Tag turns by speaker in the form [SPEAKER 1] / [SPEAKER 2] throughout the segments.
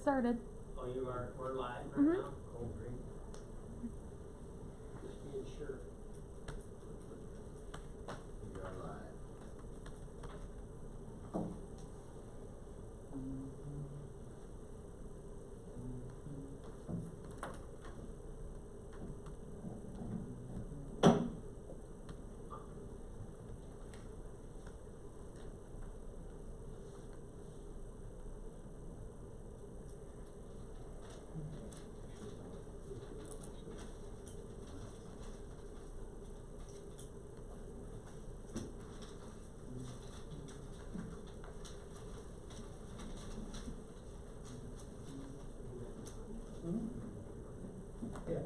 [SPEAKER 1] started.
[SPEAKER 2] Oh, you are, we're live right
[SPEAKER 1] Mhm.
[SPEAKER 2] now? Oh, great. Just being sure.
[SPEAKER 3] You are live.
[SPEAKER 2] Yeah.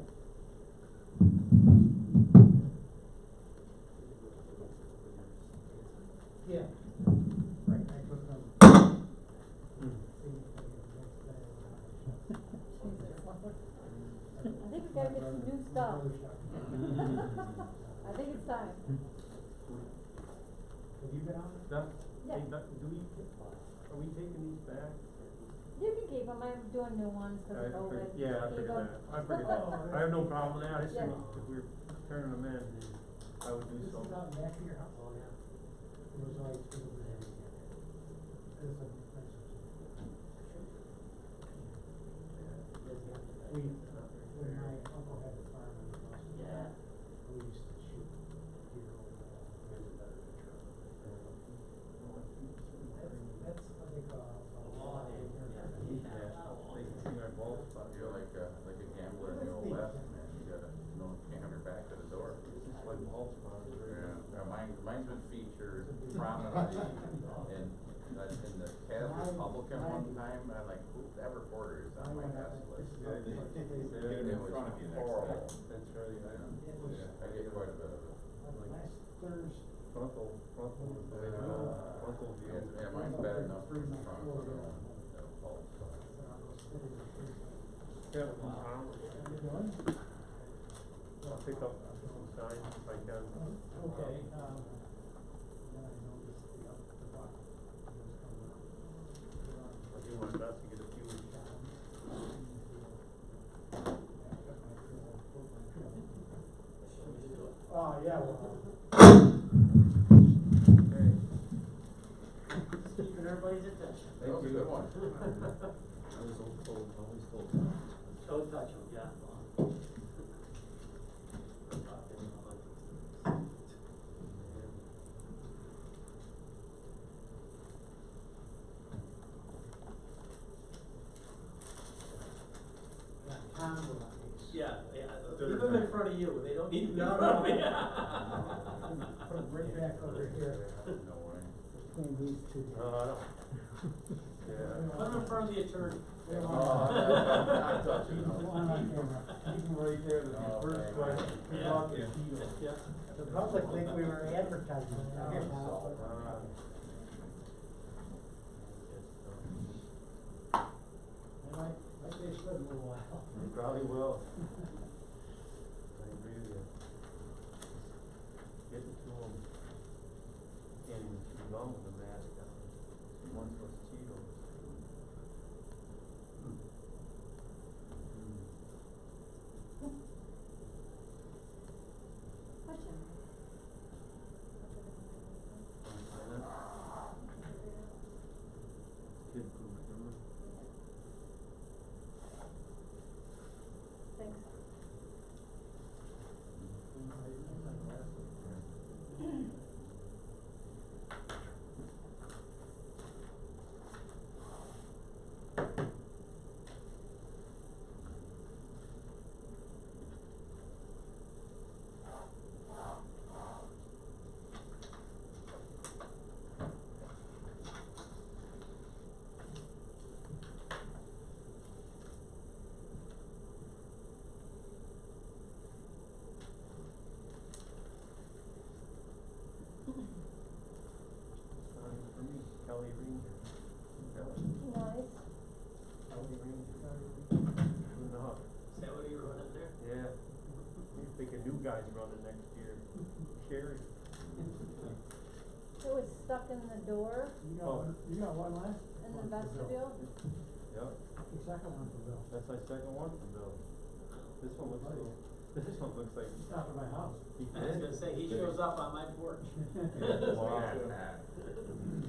[SPEAKER 2] Yeah. Right, I put them.
[SPEAKER 4] I think we gotta get some new stuff. I think it's time.
[SPEAKER 2] Have you been on?
[SPEAKER 5] Doc,
[SPEAKER 4] Yeah.
[SPEAKER 5] hey, Doc, are we taking these back?
[SPEAKER 4] You can keep them, I'm doing new ones because of COVID.
[SPEAKER 5] Yeah, I
[SPEAKER 4] Keep
[SPEAKER 5] figured
[SPEAKER 4] 'em.
[SPEAKER 5] that, I figured that, I have no problem with that, I just
[SPEAKER 4] Yeah.
[SPEAKER 5] think if we're turning them in, I would do so.
[SPEAKER 2] This is out back of your house. Oh, yeah. It was always good over there. It's a, when my uncle had the farm in the house.
[SPEAKER 4] Yeah.
[SPEAKER 2] We used to shoot deer over the wall. That's what they call a law.
[SPEAKER 5] Yeah, they can see our bald spot.
[SPEAKER 3] You're like a gambler in the old west, man, you gotta, can't have your back to the door.
[SPEAKER 5] It's like bald spots, right?
[SPEAKER 3] Yeah, mine's been featured prominently in the Cass Republican one time, and I'm like, that reporter is on my best list.
[SPEAKER 5] Yeah,
[SPEAKER 3] It
[SPEAKER 5] in
[SPEAKER 3] was
[SPEAKER 5] front of you next
[SPEAKER 3] horrible.
[SPEAKER 5] time. That's right,
[SPEAKER 3] I get quite a bit of it.
[SPEAKER 2] Last Thursday.
[SPEAKER 5] frontal is the way to go, frontal view.
[SPEAKER 3] Yeah, mine's bad enough from the front, so that'll hold, so.
[SPEAKER 5] Yeah, Tom, I'll pick up some signs if I can.
[SPEAKER 2] Okay, then I noticed the buck was coming up.
[SPEAKER 5] I'll do my best to get a few.
[SPEAKER 2] Oh, yeah, well.
[SPEAKER 5] Okay.
[SPEAKER 2] Keeping everybody's attention.
[SPEAKER 3] That was a good one.
[SPEAKER 2] Don't touch them, yeah. Yeah, leave them in front of you, they don't need to be in
[SPEAKER 6] No,
[SPEAKER 2] front of
[SPEAKER 6] no.
[SPEAKER 2] me.
[SPEAKER 6] Put them right back over here,
[SPEAKER 3] No way.
[SPEAKER 6] between these two.
[SPEAKER 5] Yeah.
[SPEAKER 2] Put them in front of the attorney.
[SPEAKER 3] Oh, I'm touching
[SPEAKER 6] Keep
[SPEAKER 3] them.
[SPEAKER 6] one on camera.
[SPEAKER 5] Keep them right there, the
[SPEAKER 3] Oh,
[SPEAKER 5] first
[SPEAKER 3] okay.
[SPEAKER 5] question, pick
[SPEAKER 2] Yeah.
[SPEAKER 5] out the kilo.
[SPEAKER 2] Yeah.
[SPEAKER 6] The public think we were advertising.
[SPEAKER 2] They might stay split a little while.
[SPEAKER 5] You probably will. I agree with you. Get it to them. And you go with the mask on. Once was Cheetos.
[SPEAKER 4] Question.
[SPEAKER 5] Kid proof, remember?
[SPEAKER 4] Thanks.
[SPEAKER 5] Sign for me, Kelly Ranger. Kelly.
[SPEAKER 4] Nice.
[SPEAKER 5] Kelly Ranger. Good enough.
[SPEAKER 2] Is that what you're running there?
[SPEAKER 5] Yeah. You think a new guy's running next year. Sherry.
[SPEAKER 4] It was stuck in the door
[SPEAKER 6] You
[SPEAKER 5] Oh.
[SPEAKER 6] got one left?
[SPEAKER 4] in the vestibule.
[SPEAKER 5] Yep,
[SPEAKER 6] The second one for Bill.
[SPEAKER 5] that's my second one from Bill. This one looks like, this one looks like.
[SPEAKER 6] He's stopping by my house.
[SPEAKER 5] he
[SPEAKER 1] I was gonna say, he shows up on my porch.
[SPEAKER 5] Wow.
[SPEAKER 3] Yeah.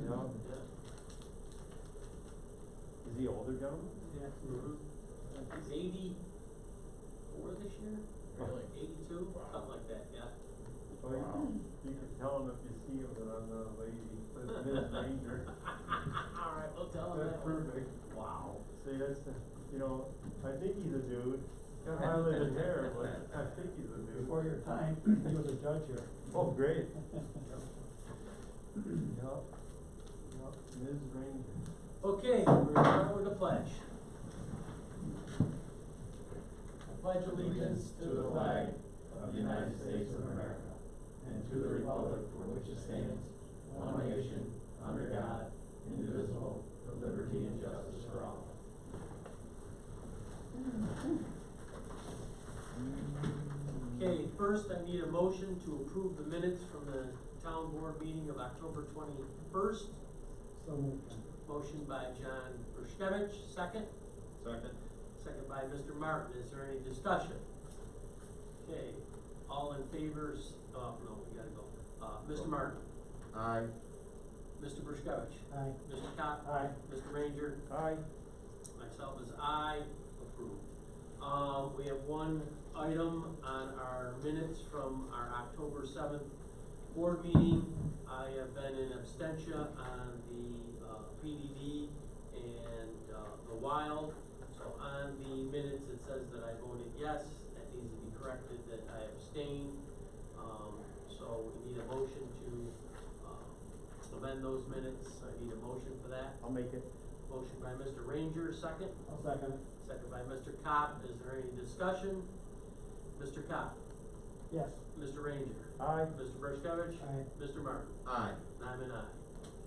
[SPEAKER 5] Yeah. Is he older gentleman?
[SPEAKER 6] Yeah.
[SPEAKER 1] He's 84 this year?
[SPEAKER 3] Really?
[SPEAKER 1] 82,
[SPEAKER 3] Wow.
[SPEAKER 1] something like that, yeah.
[SPEAKER 5] Oh, you-
[SPEAKER 3] Wow.
[SPEAKER 5] You can tell him if you see him that I'm the lady, Ms. Ranger.
[SPEAKER 1] All right, we'll tell him
[SPEAKER 5] That's
[SPEAKER 1] that one.
[SPEAKER 5] perfect.
[SPEAKER 1] Wow.
[SPEAKER 5] See, that's, you know, I think he's a dude, got highlighted hair, but I think he's a dude.
[SPEAKER 6] Before your time, he was a judge here.
[SPEAKER 5] Oh, great. Yup, yup, Ms. Ranger.
[SPEAKER 1] Okay, we're done with the pledge. I pledge allegiance to the flag
[SPEAKER 7] of the United States of America, and to the republic for which it stands, one nation, under God, indivisible, with liberty and justice for all.
[SPEAKER 1] Okay, first I need a motion to approve the minutes from the town board meeting of October 21st.
[SPEAKER 6] So moved.
[SPEAKER 1] Motion by John Bruskevich, second.
[SPEAKER 3] Second.
[SPEAKER 1] Second by Mr. Martin. Is there any discussion? Okay, all in favor, no, we gotta go. Mr. Martin,
[SPEAKER 3] Aye.
[SPEAKER 1] Mr. Bruskevich,
[SPEAKER 6] Aye.
[SPEAKER 1] Mr. Cop.
[SPEAKER 6] Aye.
[SPEAKER 1] Mr. Ranger,
[SPEAKER 5] Aye.
[SPEAKER 1] myself is aye, approved. We have one item on our minutes from our October 7th board meeting. I have been in abstention on the, PDD and, the Wild. So on the minutes, it says that I voted yes. That needs to be corrected, that I abstained. So we need a motion to, amend those minutes. I need a motion for that.
[SPEAKER 5] I'll make it.
[SPEAKER 1] Motion by Mr. Ranger, second.
[SPEAKER 6] I'll second it.
[SPEAKER 1] Second by Mr. Cop. Is there any discussion? Mr. Cop?
[SPEAKER 6] Yes.
[SPEAKER 1] Mr. Ranger?
[SPEAKER 5] Aye.
[SPEAKER 1] Mr. Bruskevich?
[SPEAKER 6] Aye.
[SPEAKER 1] Mr. Martin?
[SPEAKER 3] Aye.
[SPEAKER 1] And I'm an aye.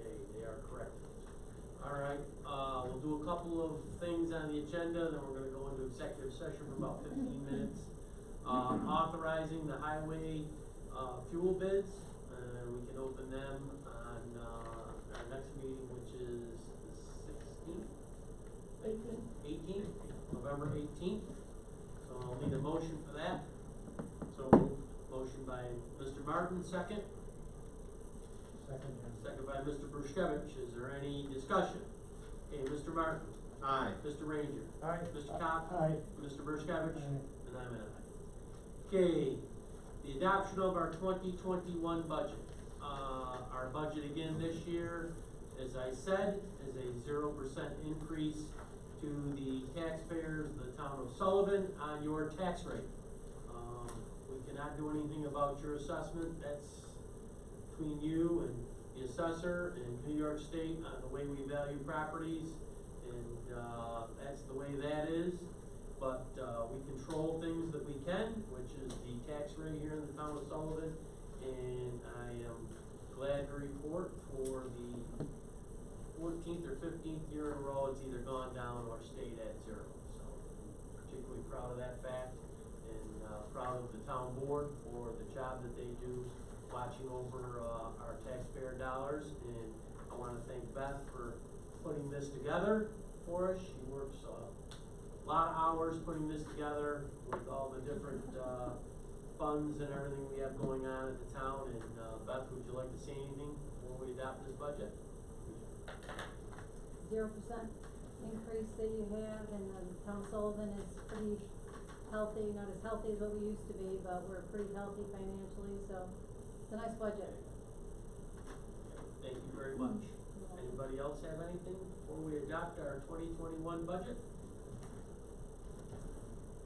[SPEAKER 1] Okay, they are correct. All right, we'll do a couple of things on the agenda, then we're gonna go into executive session for about 15 minutes. Authorizing the highway, fuel bids, and we can open them on, our next meeting, which is the 16th? 18th, November 18th. So I'll need a motion for that. So moved. Motion by Mr. Martin, second.
[SPEAKER 6] Second, yes.
[SPEAKER 1] Second by Mr. Bruskevich. Is there any discussion? Okay, Mr. Martin,
[SPEAKER 3] Aye.
[SPEAKER 1] Mr. Ranger,
[SPEAKER 5] Aye.
[SPEAKER 1] Mr. Cop,
[SPEAKER 6] Aye.
[SPEAKER 1] Mr. Bruskevich,
[SPEAKER 6] Aye.
[SPEAKER 1] and I'm an aye. Okay, the adoption of our 2021 budget. Our budget again this year, as I said, is a 0% increase to the taxpayers of the town of Sullivan on your tax rate. We cannot do anything about your assessment. That's between you and the assessor and New York State on the way we value properties. And, that's the way that is. But, we control things that we can, which is the tax rate here in the town of Sullivan. And I am glad to report for the 14th or 15th year in a row, it's either gone down or stayed at 0. So, particularly proud of that fact. And, proud of the town board for the job that they do watching over, our taxpayer dollars. And I wanna thank Beth for putting this together for us. She works a lot of hours putting this together with all the different, funds and everything we have going on at the town. And, Beth, would you like to say anything before we adopt this budget?
[SPEAKER 4] 0% increase that you have, and town of Sullivan is pretty healthy, not as healthy as what we used to be, but we're pretty healthy financially, so it's a nice budget.
[SPEAKER 1] Thank you very much. Anybody else have anything before we adopt our 2021 budget?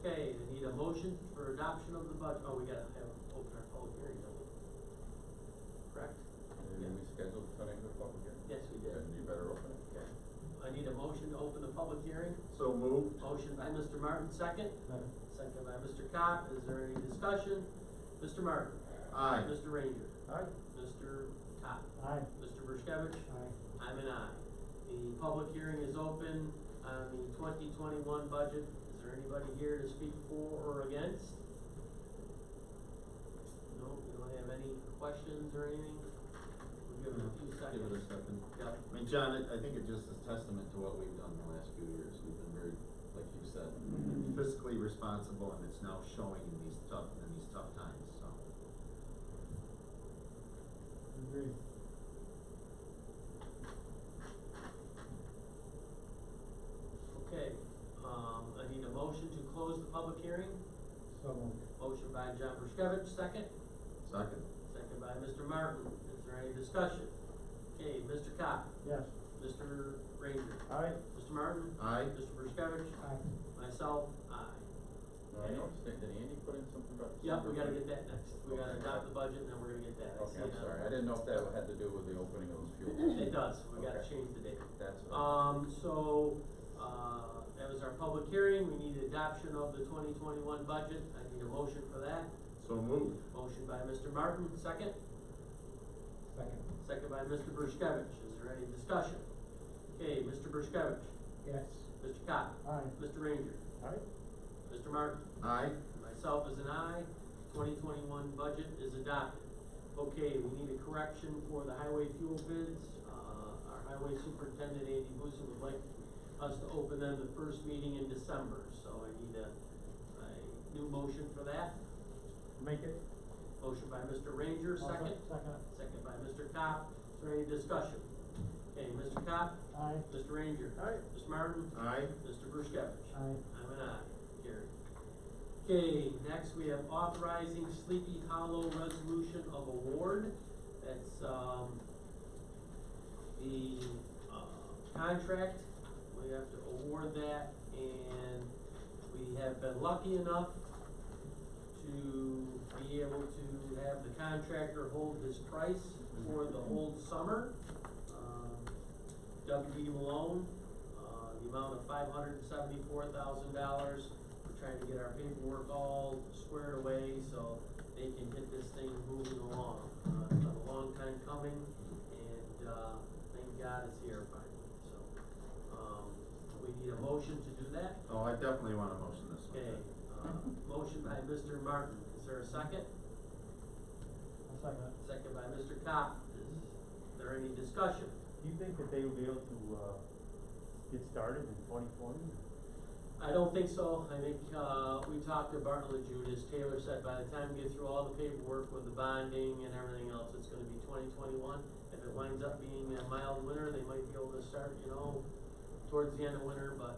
[SPEAKER 1] Okay, we need a motion for adoption of the budget. Oh, we gotta have, open our public hearing, don't we? Correct?
[SPEAKER 3] Did we schedule tonight for public hearing?
[SPEAKER 1] Yes, we did.
[SPEAKER 3] Then you better open it.
[SPEAKER 1] Okay. I need a motion to open the public hearing.
[SPEAKER 3] So moved.
[SPEAKER 1] Motion by Mr. Martin, second.
[SPEAKER 6] Second.
[SPEAKER 1] Second by Mr. Cop. Is there any discussion? Mr. Martin?
[SPEAKER 3] Aye.
[SPEAKER 1] Mr. Ranger?
[SPEAKER 5] Aye.
[SPEAKER 1] Mr. Cop?
[SPEAKER 6] Aye.
[SPEAKER 1] Mr. Bruskevich?
[SPEAKER 6] Aye.
[SPEAKER 1] I'm an aye. The public hearing is open on the 2021 budget. Is there anybody here to speak for or against? No, you don't have any questions or anything? We give it a few seconds.
[SPEAKER 3] Give it a second.
[SPEAKER 1] Yep.
[SPEAKER 3] I mean, John, I think it just is testament to what we've done the last few years. We've been very, like you said, fiscally responsible, and it's now showing in these tough times, so.
[SPEAKER 6] Agreed.
[SPEAKER 1] Okay, I need a motion to close the public hearing.
[SPEAKER 6] So moved.
[SPEAKER 1] Motion by John Bruskevich, second.
[SPEAKER 3] Second.
[SPEAKER 1] Second by Mr. Martin. Is there any discussion? Okay, Mr. Cock,
[SPEAKER 6] Yes.
[SPEAKER 1] Mr. Ranger,
[SPEAKER 6] Aye.
[SPEAKER 1] Mr. Martin.
[SPEAKER 3] Aye.
[SPEAKER 1] Mr. Bruskevich,
[SPEAKER 6] Aye.
[SPEAKER 1] myself, aye.
[SPEAKER 3] No, I noticed, did Andy put in something about?
[SPEAKER 1] Yep, we gotta get that next. We gotta adopt the budget and then we're gonna get that. I see
[SPEAKER 3] Okay, I'm
[SPEAKER 1] it on-
[SPEAKER 3] sorry, I didn't know if that had to do with the opening of those fuel.
[SPEAKER 1] It does, we gotta
[SPEAKER 3] Okay.
[SPEAKER 1] change the date.
[SPEAKER 3] That's what.
[SPEAKER 1] That was our public hearing, we need adoption of the 2021 budget, I need a motion for that.
[SPEAKER 3] So moved.
[SPEAKER 1] Motion by Mr. Martin, second.
[SPEAKER 6] Second.
[SPEAKER 1] Second by Mr. Bruskevich, is there any discussion? Okay, Mr. Bruskevich,
[SPEAKER 6] Yes.
[SPEAKER 1] Mr. Cock,
[SPEAKER 6] Aye.
[SPEAKER 1] Mr. Ranger,
[SPEAKER 6] Aye.
[SPEAKER 1] Mr. Martin,
[SPEAKER 3] Aye.
[SPEAKER 1] myself is an aye, 2021 budget is adopted. Okay, we need a correction for the highway fuel bids, our highway superintendent, Andy Boosin, would like us to open them the first meeting in December, so I need a new motion for that.
[SPEAKER 6] Make it.
[SPEAKER 1] Motion by Mr. Ranger, second.
[SPEAKER 6] Second.
[SPEAKER 1] Second by Mr. Copp, is there any discussion? Okay, Mr. Copp,
[SPEAKER 6] Aye.
[SPEAKER 1] Mr. Ranger.
[SPEAKER 6] Aye.
[SPEAKER 1] Mr. Martin.
[SPEAKER 3] Aye.
[SPEAKER 1] Mr. Bruskevich.
[SPEAKER 6] Aye.
[SPEAKER 1] I'm an aye, carried. Okay, next we have authorizing Sleepy Hollow resolution of award. That's, the, contract, we have to award that, and we have been lucky enough to be able to have the contractor hold his price for the whole summer. W. D. Malone, the amount of $574,000. We're trying to get our paperwork all squared away so they can get this thing moving along. It's been a long time coming, and, thank God it's here finally, so, we need a motion to do that.
[SPEAKER 3] Oh, I definitely want a motion this one.
[SPEAKER 1] Okay, motion by Mr. Martin, is there a second?
[SPEAKER 6] I'll second it.
[SPEAKER 1] Second by Mr. Copp, is there any discussion?
[SPEAKER 5] Do you think that they will be able to, get started in 2020?
[SPEAKER 1] I don't think so, I think, we talked to Bartlett Judas, Taylor said by the time we get through all the paperwork with the bonding and everything else, it's gonna be 2021. If it winds up being a mild winter, they might be able to start, towards the end of winter, but,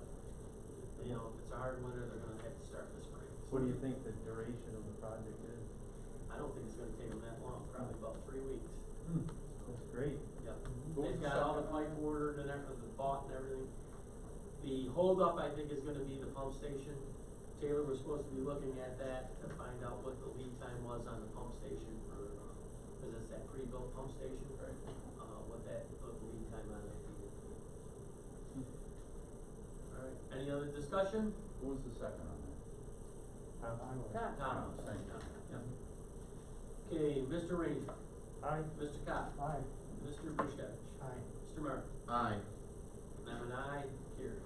[SPEAKER 1] if it's a hard winter, they're gonna have to start in the spring.
[SPEAKER 5] What do you think the duration of the project is?
[SPEAKER 1] I don't think it's gonna take them that long, probably about 3 weeks.
[SPEAKER 5] That's great.
[SPEAKER 1] Yep,
[SPEAKER 3] Who was
[SPEAKER 1] they've
[SPEAKER 3] the
[SPEAKER 1] got all the
[SPEAKER 3] second?
[SPEAKER 1] pipe ordered and everything, bought and everything. The holdup, I think, is gonna be the pump station. Taylor was supposed to be looking at that to find out what the lead time was on the pump station for, cause it's that pre-built pump station, right? What the lead time on it is. Alright, any other discussion?
[SPEAKER 3] Who was the second on that?
[SPEAKER 4] Cock.
[SPEAKER 1] Tom.
[SPEAKER 3] Thank you.
[SPEAKER 1] Yep. Okay, Mr. Ranger,
[SPEAKER 5] Aye.
[SPEAKER 1] Mr. Cobb,
[SPEAKER 6] Aye.
[SPEAKER 1] Mr. Bruskevich,
[SPEAKER 6] Aye.
[SPEAKER 1] Mr. Martin.
[SPEAKER 3] Aye.
[SPEAKER 1] And I'm an aye, carried.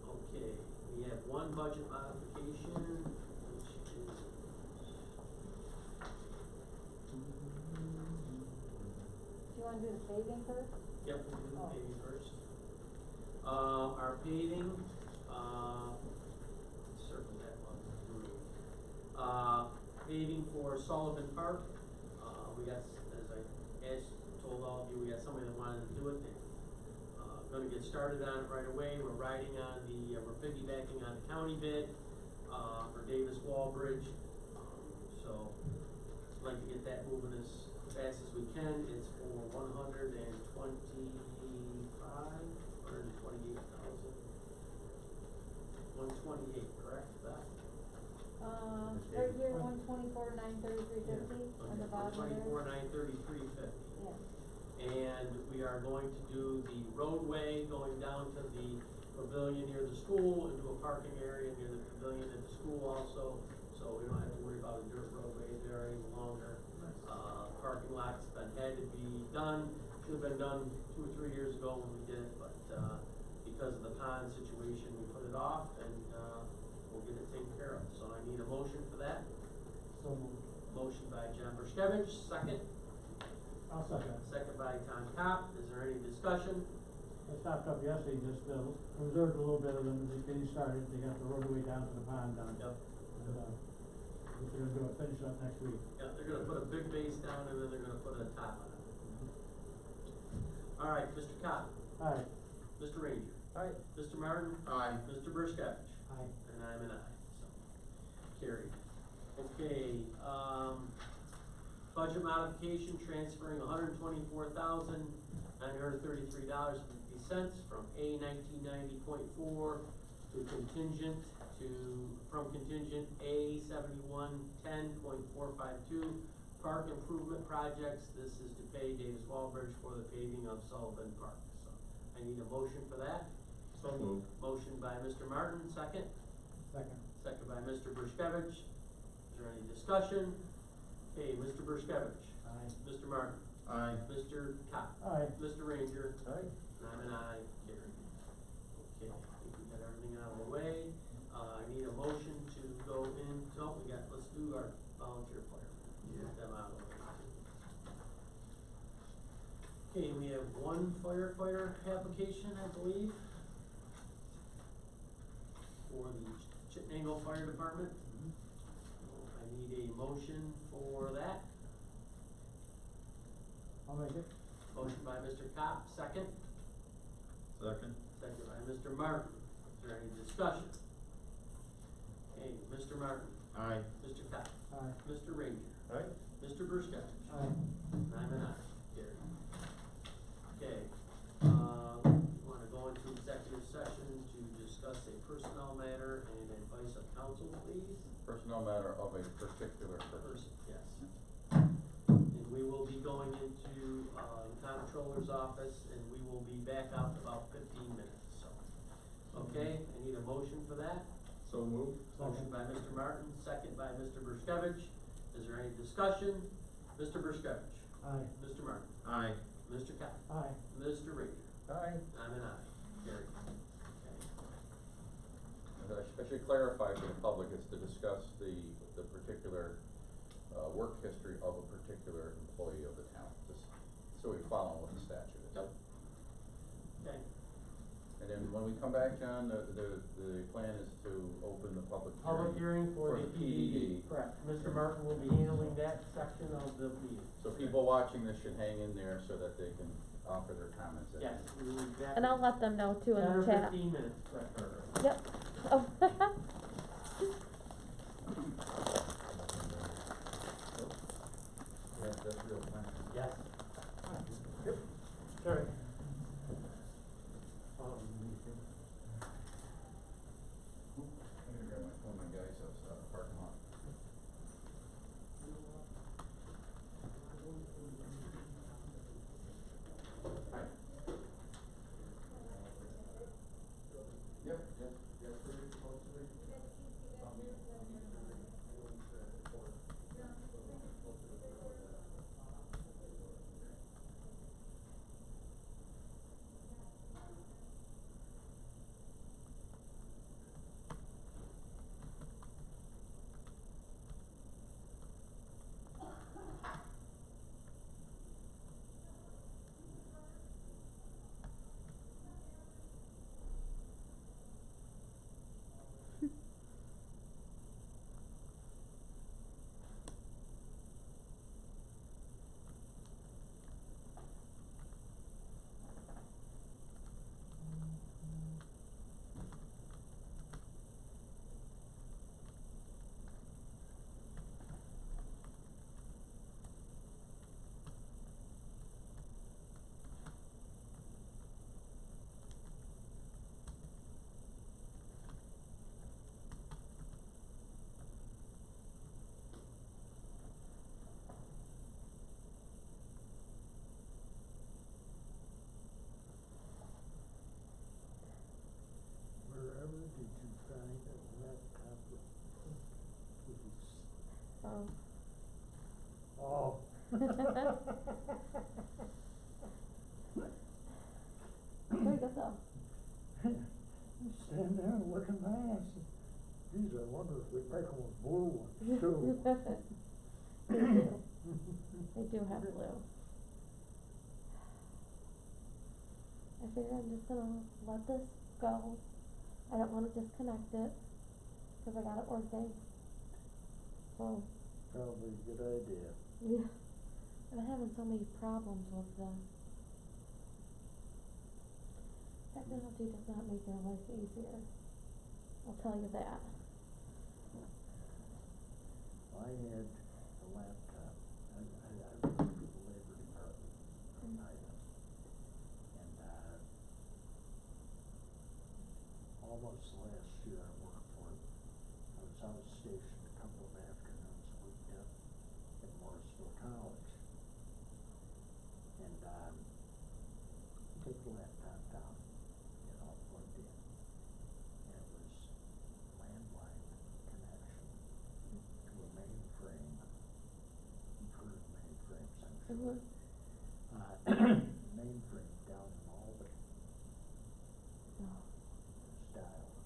[SPEAKER 1] Okay, we have one budget modification, which is.
[SPEAKER 4] Do you wanna do the paving first?
[SPEAKER 1] Yep, we'll do the
[SPEAKER 4] Oh.
[SPEAKER 1] paving first. Our paving, circle that one through. Paving for Sullivan Park, we got, as told all of you, we got somebody that wanted to do it. They, gonna get started on it right away. We're riding on we're piggybacking on the county bid, for Davis Wall Bridge. So, I'd like to get that moving as fast as we can. It's for 128, correct, Beth?
[SPEAKER 4] Right here, 124,933.50 on the bottom there.
[SPEAKER 1] 124,933.50.
[SPEAKER 4] Yeah.
[SPEAKER 1] And we are going to do the roadway going down to the pavilion near the school, and do a parking area near the pavilion at the school also, so we don't have to worry about a dirt roadway there any longer. Parking lot's had to be done, should have been done 2 or 3 years ago when we did it, but, because of the pond situation, we put it off, and, we'll get it taken care of, so I need a motion for that.
[SPEAKER 6] So moved.
[SPEAKER 1] Motion by John Bruskevich, second.
[SPEAKER 6] I'll second it.
[SPEAKER 1] Second by Tom Cop, is there any discussion?
[SPEAKER 6] I stopped up yesterday, just, reserved a little bit of them, they getting started, they got the roadway down to the pond done.
[SPEAKER 1] Yep.
[SPEAKER 6] And, if they're gonna do it, finish up next week.
[SPEAKER 1] Yeah, they're gonna put a big base down and then they're gonna put a top on it. All right, Mr. Cop,
[SPEAKER 6] Aye.
[SPEAKER 1] Mr. Ranger,
[SPEAKER 5] Aye.
[SPEAKER 1] Mr. Martin,
[SPEAKER 3] Aye.
[SPEAKER 1] Mr. Burskevich,
[SPEAKER 6] Aye.
[SPEAKER 1] and I'm an aye, so, carried. Okay, budget modification, transferring $124,933.50 from A 1990.4 to contingent from contingent A 7110.452 park improvement projects. This is to pay Davis Walbridge for the paving of Sullivan Park. So I need a motion for that.
[SPEAKER 3] So moved.
[SPEAKER 1] Motion by Mr. Martin, second.
[SPEAKER 6] Second.
[SPEAKER 1] Second by Mr. Burskevich. Is there any discussion? Okay, Mr. Burskevich.
[SPEAKER 6] Aye.
[SPEAKER 1] Mr. Martin.
[SPEAKER 3] Aye.
[SPEAKER 1] Mr. Cop.
[SPEAKER 6] Aye.
[SPEAKER 1] Mr. Ranger.
[SPEAKER 5] Aye.
[SPEAKER 1] And I'm an aye, carried. Okay, I think we got everything out of the way. I need a motion to go in, let's do our volunteer fire. Get them out of the way. Okay, we have one firefighter application, I believe, for the Chittenango Fire Department. I need a motion for that.
[SPEAKER 6] I'll make it.
[SPEAKER 1] Motion by Mr. Cop, second.
[SPEAKER 3] Second.
[SPEAKER 1] Second by Mr. Martin. Is there any discussion? Okay, Mr. Martin.
[SPEAKER 3] Aye.
[SPEAKER 1] Mr. Cop.
[SPEAKER 6] Aye.
[SPEAKER 1] Mr. Ranger.
[SPEAKER 5] Aye.
[SPEAKER 1] Mr. Burskevich.
[SPEAKER 6] Aye.
[SPEAKER 1] And I'm an aye. Carried. Okay, wanna go into executive session to discuss a personnel matter and advice of counsel, please?
[SPEAKER 8] Personnel matter of a particular person.
[SPEAKER 1] Person, yes. And we will be going into, the comptroller's office, and we will be back out in about 15 minutes, so. Okay, I need a motion for that.
[SPEAKER 3] So moved.
[SPEAKER 1] Motion by Mr. Martin, second by Mr. Burskevich. Is there any discussion? Mr. Burskevich.
[SPEAKER 6] Aye.
[SPEAKER 1] Mr. Martin.
[SPEAKER 3] Aye.
[SPEAKER 1] Mr. Cop.
[SPEAKER 6] Aye.
[SPEAKER 1] Mr. Ranger.
[SPEAKER 5] Aye.
[SPEAKER 1] I'm an aye. Carried. Okay.
[SPEAKER 8] I should clarify for the public, it's to discuss the particular, work history of a particular employee of the town, just so we follow what the statute is.
[SPEAKER 1] Yep. Okay.
[SPEAKER 8] And then when we come back, John, the plan is to open the public hearing.
[SPEAKER 1] Public hearing for the
[SPEAKER 8] PDD.
[SPEAKER 1] PDD. Correct. Mr. Martin will be handling that section of the meeting.
[SPEAKER 8] So people watching this should hang in there so that they can offer their comments. at the
[SPEAKER 1] Yes,
[SPEAKER 8] end.
[SPEAKER 1] we will be back.
[SPEAKER 9] And I'll let them know too in
[SPEAKER 1] 10 or
[SPEAKER 9] the chat.
[SPEAKER 1] 15 minutes, correct.
[SPEAKER 9] Yep. Oh.
[SPEAKER 8] Yeah, that's real time.
[SPEAKER 1] Yes.
[SPEAKER 6] Yep.
[SPEAKER 1] Sorry.
[SPEAKER 8] I'm gonna grab my phone, my guys outside the parking lot. Hi. Yep, where you supposed to be?
[SPEAKER 2] Wherever did you find that laptop?
[SPEAKER 9] Oh.
[SPEAKER 2] Oh.
[SPEAKER 9] Very good though.
[SPEAKER 2] Stand there and look in my ass. Geez, I wonder if they make them with blue ones too.
[SPEAKER 9] They do. They do have blue. figured I'm just gonna let this go. I don't wanna disconnect it, cause I got it working. So,
[SPEAKER 2] Probably a good idea.
[SPEAKER 9] yeah, I'm having so many problems with them. Technology does not make your life easier, I'll tell you that.
[SPEAKER 2] I had a laptop, I worked for the Labor Department from Ida. And, almost last year I worked for it. I was out of station a couple of afternoons a week up at Morrisville College. And, take the laptop down, get all plugged in. And it was landline connection to a mainframe. You've heard of mainframes, I'm sure. Mainframe down in Albany.
[SPEAKER 9] No.
[SPEAKER 2] Was dialed.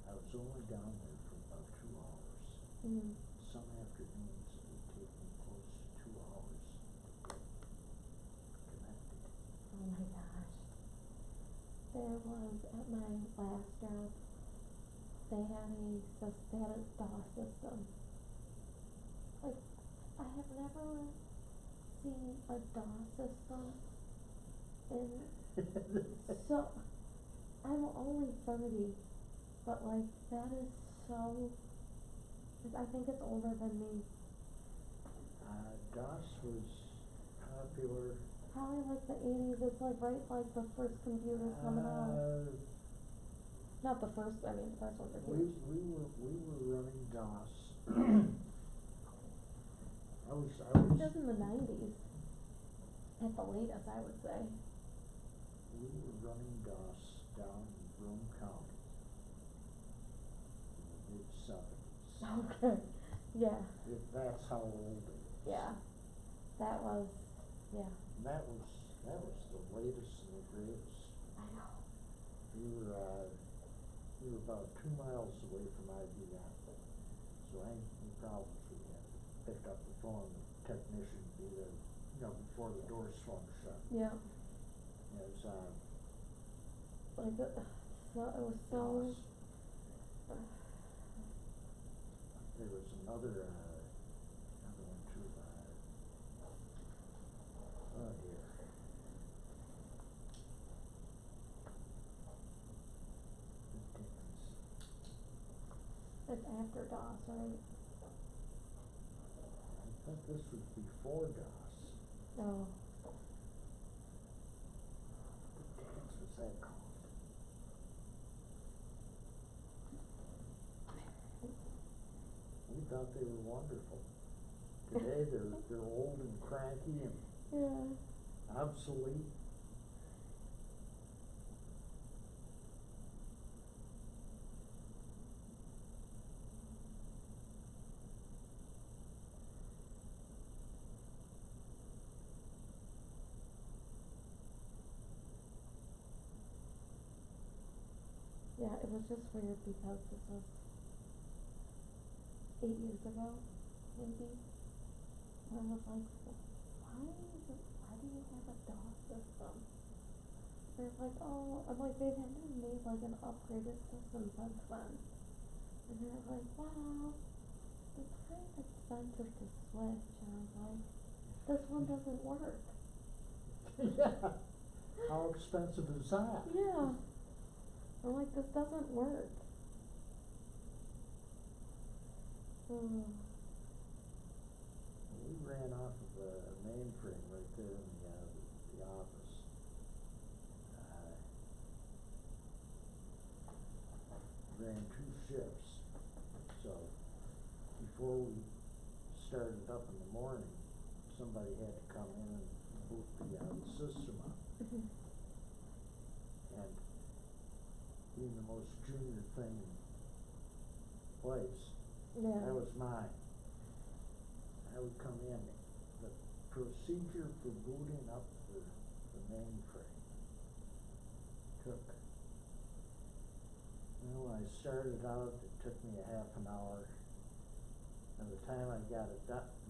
[SPEAKER 2] I was only down there for about 2 hours.
[SPEAKER 9] Mm.
[SPEAKER 2] Some afternoons it would take me close to 2 hours to get connected.
[SPEAKER 9] Oh my gosh. There was, at my last job, they had a DOS system. Like, I have never seen a DOS system in, so, I'm only 30, but like, that is so, I think it's older than me.
[SPEAKER 2] DOS was popular.
[SPEAKER 9] Probably like the 80s, it's like right like the first computers coming out. Not the first, I mean, the first ones are huge.
[SPEAKER 2] We were running DOS. I was.
[SPEAKER 9] Just in the 90s, at the latest, I would say.
[SPEAKER 2] We were running DOS down in Broome County in the mid-70s.
[SPEAKER 9] Okay, yeah,
[SPEAKER 2] That's how old it is.
[SPEAKER 9] yeah, that was, yeah,
[SPEAKER 2] And that was the latest and the greatest.
[SPEAKER 9] I know.
[SPEAKER 2] We were about 2 miles away from IBM, so any problems we had, picked up the phone, the technician would be there, before the door swung shut.
[SPEAKER 9] Yeah,
[SPEAKER 2] It was,
[SPEAKER 9] like, so, it was so,
[SPEAKER 2] DOS. There was another one too, oh dear.
[SPEAKER 9] it's after DOS, right?
[SPEAKER 2] I thought this was before DOS.
[SPEAKER 9] Oh,
[SPEAKER 2] What the heck was that called? We thought they were wonderful. Today they're old and cranky and
[SPEAKER 9] yeah,
[SPEAKER 2] obsolete.
[SPEAKER 9] yeah, it was just weird because this was 8 years ago, maybe. And I was like, why do you have a DOS system? They're like, oh, I'm like, they haven't made like an upgraded system since then. And they're like, wow, it's kind of expensive to switch. And I was like, this one doesn't work.
[SPEAKER 2] Yeah. How expensive is that?
[SPEAKER 9] Yeah. I'm like, this doesn't work.
[SPEAKER 2] We ran off of a mainframe right there in the office. Ran 2 shifts, so before we started up in the morning, somebody had to come in and boot the system up. And being the most junior thing in place,
[SPEAKER 9] Yeah.
[SPEAKER 2] that was mine. I would come in, the procedure for booting up the mainframe took, I started out, it took me a half an hour. By the time I got it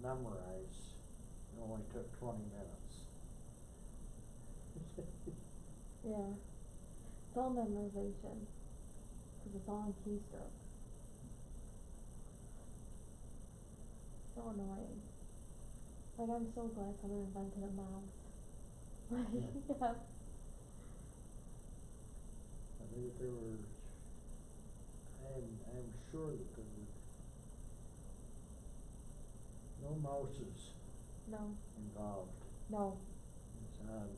[SPEAKER 2] memorized, it only took 20 minutes.
[SPEAKER 9] Yeah. It's all memorization, 'cause it's all in keystrokes. So annoying. Like, I'm so glad someone invented a mouse. Like, yeah.
[SPEAKER 2] I think there were, I'm sure that there were no mouses
[SPEAKER 9] No,
[SPEAKER 2] involved.
[SPEAKER 9] no.
[SPEAKER 2] It's odd.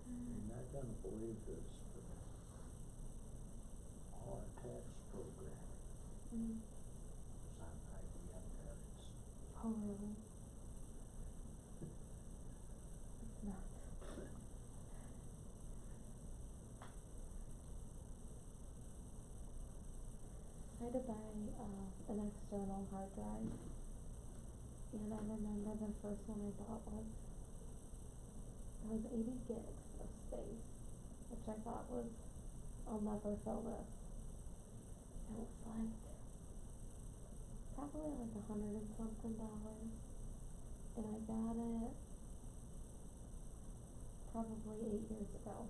[SPEAKER 2] You're not gonna believe this, but all our tax programming
[SPEAKER 9] Mm.
[SPEAKER 2] is on IBM cards.
[SPEAKER 9] Oh, really? It's nuts. I had to buy, an external hard drive, and I remember the first one I bought was, it was 80 gigs of space, which I thought was, I'll never fill this. It was like, probably like $100 and something, and I got it probably 8 years ago,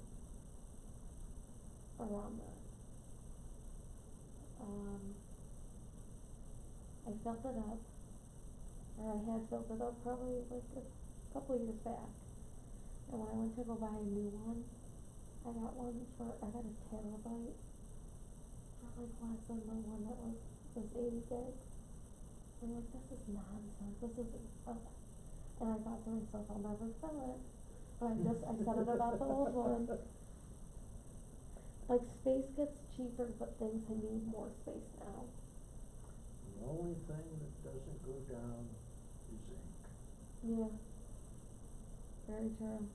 [SPEAKER 9] around that. I filled it up, or I had filled it up probably like a couple years back. And when I went to go buy a new one, I got a terabyte for like less than the one that was 80 gigs. I'm like, this is nonsense, this isn't, and I thought to myself, I'll never fill it. But I said it about the old one. Like, space gets cheaper, but things need more space now.
[SPEAKER 2] The only thing that doesn't go down is ink.
[SPEAKER 9] Yeah. Very true.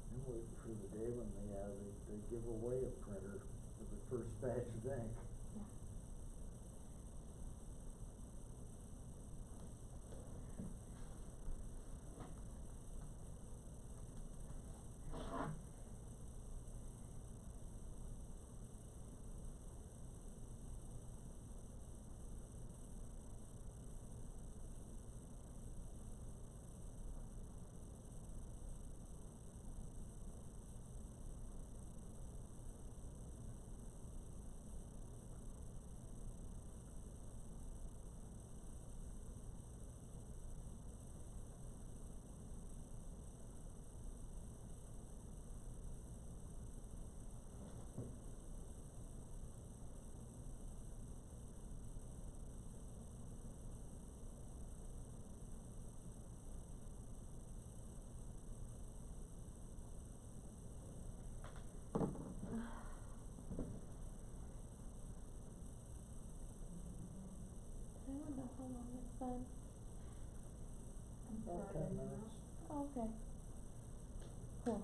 [SPEAKER 2] I'm waiting for the day when they give away a printer for the first batch of ink.
[SPEAKER 9] Yeah. Does anyone know how long it's been?
[SPEAKER 2] About 10 minutes.
[SPEAKER 9] Oh, okay. Cool.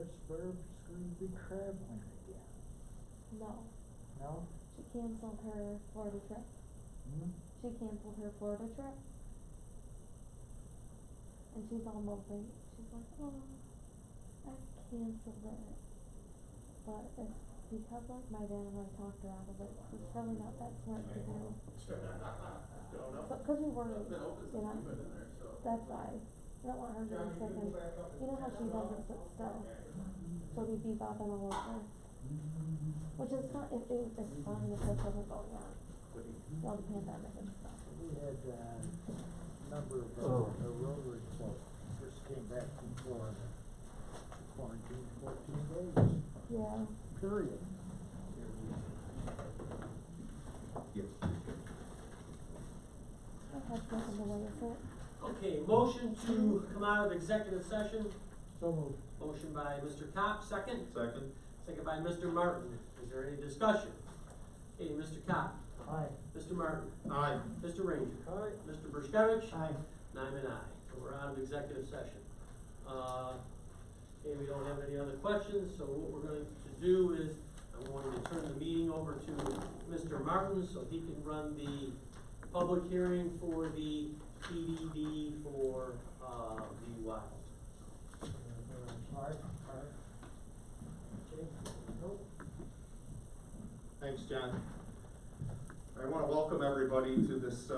[SPEAKER 2] Miss Burb's going to be traveling again.
[SPEAKER 9] No,
[SPEAKER 2] No?
[SPEAKER 9] she canceled her Florida trip.
[SPEAKER 2] Hmm?
[SPEAKER 9] She canceled her Florida trip. And she's all moping. She's like, oh, I canceled it. But it's because like my dad and I talked her out of it. It's probably not that smart to do. But cause we worry, you know, that's why. I don't want her getting sick and, you know how she doesn't sit still. She'll be bebopping all over. Which is fine, it's fine if this wasn't going on. All the pandemic and stuff.
[SPEAKER 2] We had, a number of, the Rotary Club just came back from Florida. Quarantined 14 days,
[SPEAKER 9] Yeah.
[SPEAKER 2] period.
[SPEAKER 3] Yes.
[SPEAKER 9] I had nothing to weigh with it.
[SPEAKER 1] Okay, motion to come out of executive session.
[SPEAKER 6] So moved.
[SPEAKER 1] Motion by Mr. Kopp, second.
[SPEAKER 3] Second?
[SPEAKER 1] Second by Mr. Martin. Is there any discussion? Okay, Mr. Kopp.
[SPEAKER 6] Aye.
[SPEAKER 1] Mr. Martin.
[SPEAKER 3] Aye.
[SPEAKER 1] Mr. Ranger.
[SPEAKER 6] Aye.
[SPEAKER 1] Mr. Berskevich.
[SPEAKER 6] Aye.
[SPEAKER 1] And I'm an aye. So we're out of executive session. Okay, we don't have any other questions, so what we're going to do is I'm going to turn the meeting over to Mr. Martin so he can run the public hearing for the PDD for, the Wild.
[SPEAKER 6] Mark.
[SPEAKER 3] Thanks, John. I want to welcome everybody to this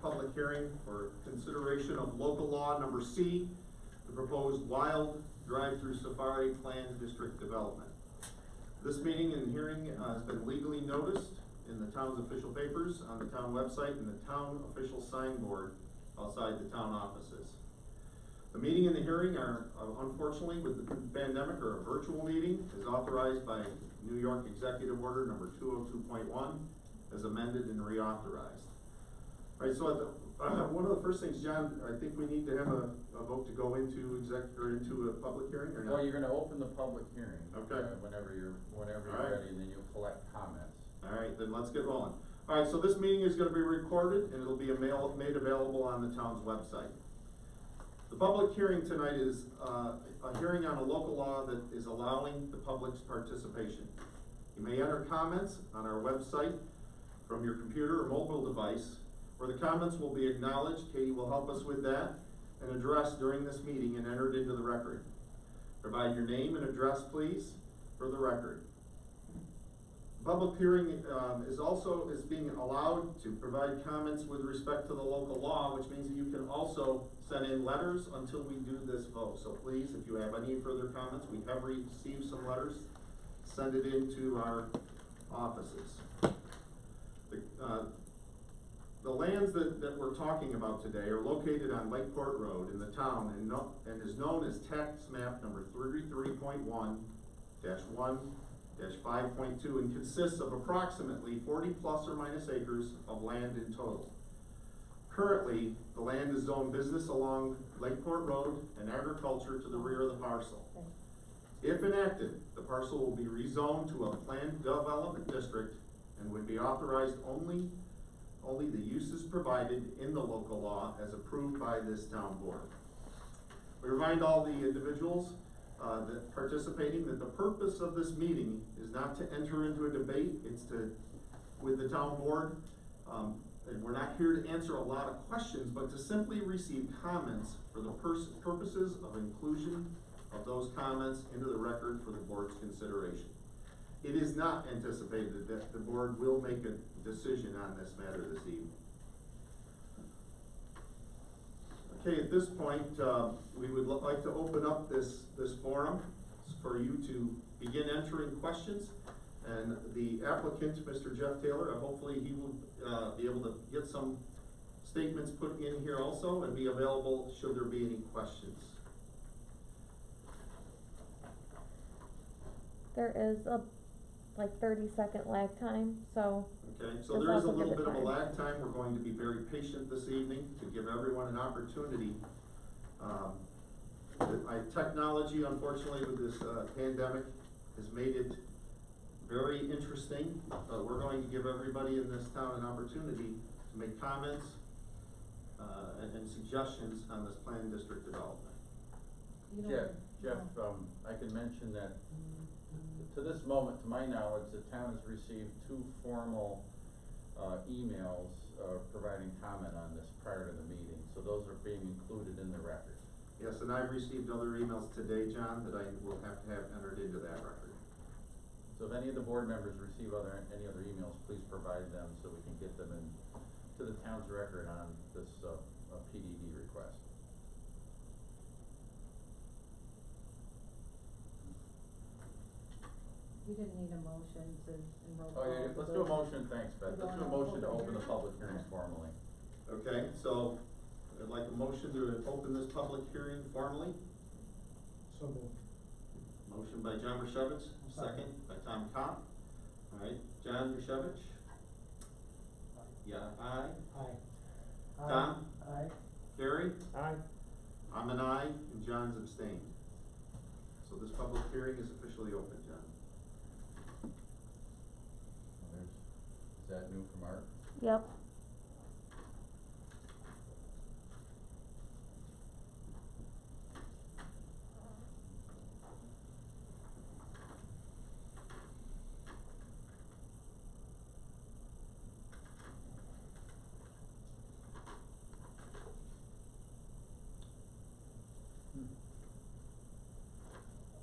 [SPEAKER 3] public hearing for consideration of local law number C, the proposed Wild Drive-Through Safari Planned District Development. This meeting and hearing has been legally noticed in the town's official papers, on the town website, and the town official signboard outside the town offices. The meeting and the hearing are, unfortunately, with the pandemic, are a virtual meeting, is authorized by New York Executive Order number 202.1, as amended and reauthorized. All right, so one of the first things, John, I think we need to have a vote to go into into a public hearing, or not?
[SPEAKER 8] Well, you're gonna open the public hearing.
[SPEAKER 3] Okay.
[SPEAKER 8] Whenever you're
[SPEAKER 3] All right.
[SPEAKER 8] ready, and then you'll collect comments.
[SPEAKER 3] All right, then let's get rolling. All right, so this meeting is gonna be recorded, and it'll be made available on the town's website. The public hearing tonight is a hearing on a local law that is allowing the public's participation. You may enter comments on our website from your computer or mobile device, where the comments will be acknowledged. Katie will help us with that, and addressed during this meeting and entered into the record. Provide your name and address, please, for the record. Public hearing is being allowed to provide comments with respect to the local law, which means that you can also send in letters until we do this vote. So please, if you have any further comments, we have received some letters, send it into our offices. The lands that we're talking about today are located on Lakeport Road in the town and is known as tax map number 33.1-1-5.2 and consists of approximately 40 plus or minus acres of land in total. Currently, the land is zoned business along Lakeport Road and agriculture to the rear of the parcel. If enacted, the parcel will be rezoned to a planned development district and would be authorized only the uses provided in the local law as approved by this town board. We remind all the individuals that participating that the purpose of this meeting is not to enter into a debate, it's with the town board. And we're not here to answer a lot of questions, but to simply receive comments for the purposes of inclusion of those comments into the record for the board's consideration. It is not anticipated that the board will make a decision on this matter this evening. Okay, at this point, we would like to open up this forum for you to begin entering questions. And the applicant, Mr. Jeff Taylor, hopefully he will be able to get some statements put in here also and be available should there be any questions.
[SPEAKER 9] There is a 30-second lag time, so.
[SPEAKER 3] Okay, so
[SPEAKER 9] Let's
[SPEAKER 3] there is a
[SPEAKER 9] also give
[SPEAKER 3] little
[SPEAKER 9] it
[SPEAKER 3] bit of a
[SPEAKER 9] time.
[SPEAKER 3] lag time. We're going to be very patient this evening to give everyone an opportunity. Technology, unfortunately, with this pandemic has made it very interesting. We're going to give everybody in this town an opportunity to make comments and suggestions on this planned district development.
[SPEAKER 4] you know.
[SPEAKER 8] Jeff, I can mention that to this moment, to my knowledge, the town has received 2 formal, emails, providing comment on this prior to the meeting, so those are being included in the record.
[SPEAKER 3] Yes, and I've received other emails today, John, that I will have to have entered into that record.
[SPEAKER 8] So if any of the board members receive any other emails, please provide them so we can get them in to the town's record on this, PDD request.
[SPEAKER 4] You didn't need a motion to enroll.
[SPEAKER 8] Oh, yeah, let's do a motion, thanks, Beth, let's do a motion to open the public hearing
[SPEAKER 4] hearing.
[SPEAKER 8] formally.
[SPEAKER 3] Okay, so I'd like a motion to open this public hearing formally.
[SPEAKER 6] So moved.
[SPEAKER 3] Motion by John Rashevitz, second by Tom Kopp. All right, John Rashevitz? Yeah, aye.
[SPEAKER 6] Aye.
[SPEAKER 3] Tom?
[SPEAKER 6] Aye.
[SPEAKER 3] Gary?
[SPEAKER 2] Aye.
[SPEAKER 3] I'm an aye, and John's abstained. So this public hearing is officially open, John.
[SPEAKER 8] Is that new from Art?
[SPEAKER 9] Yep.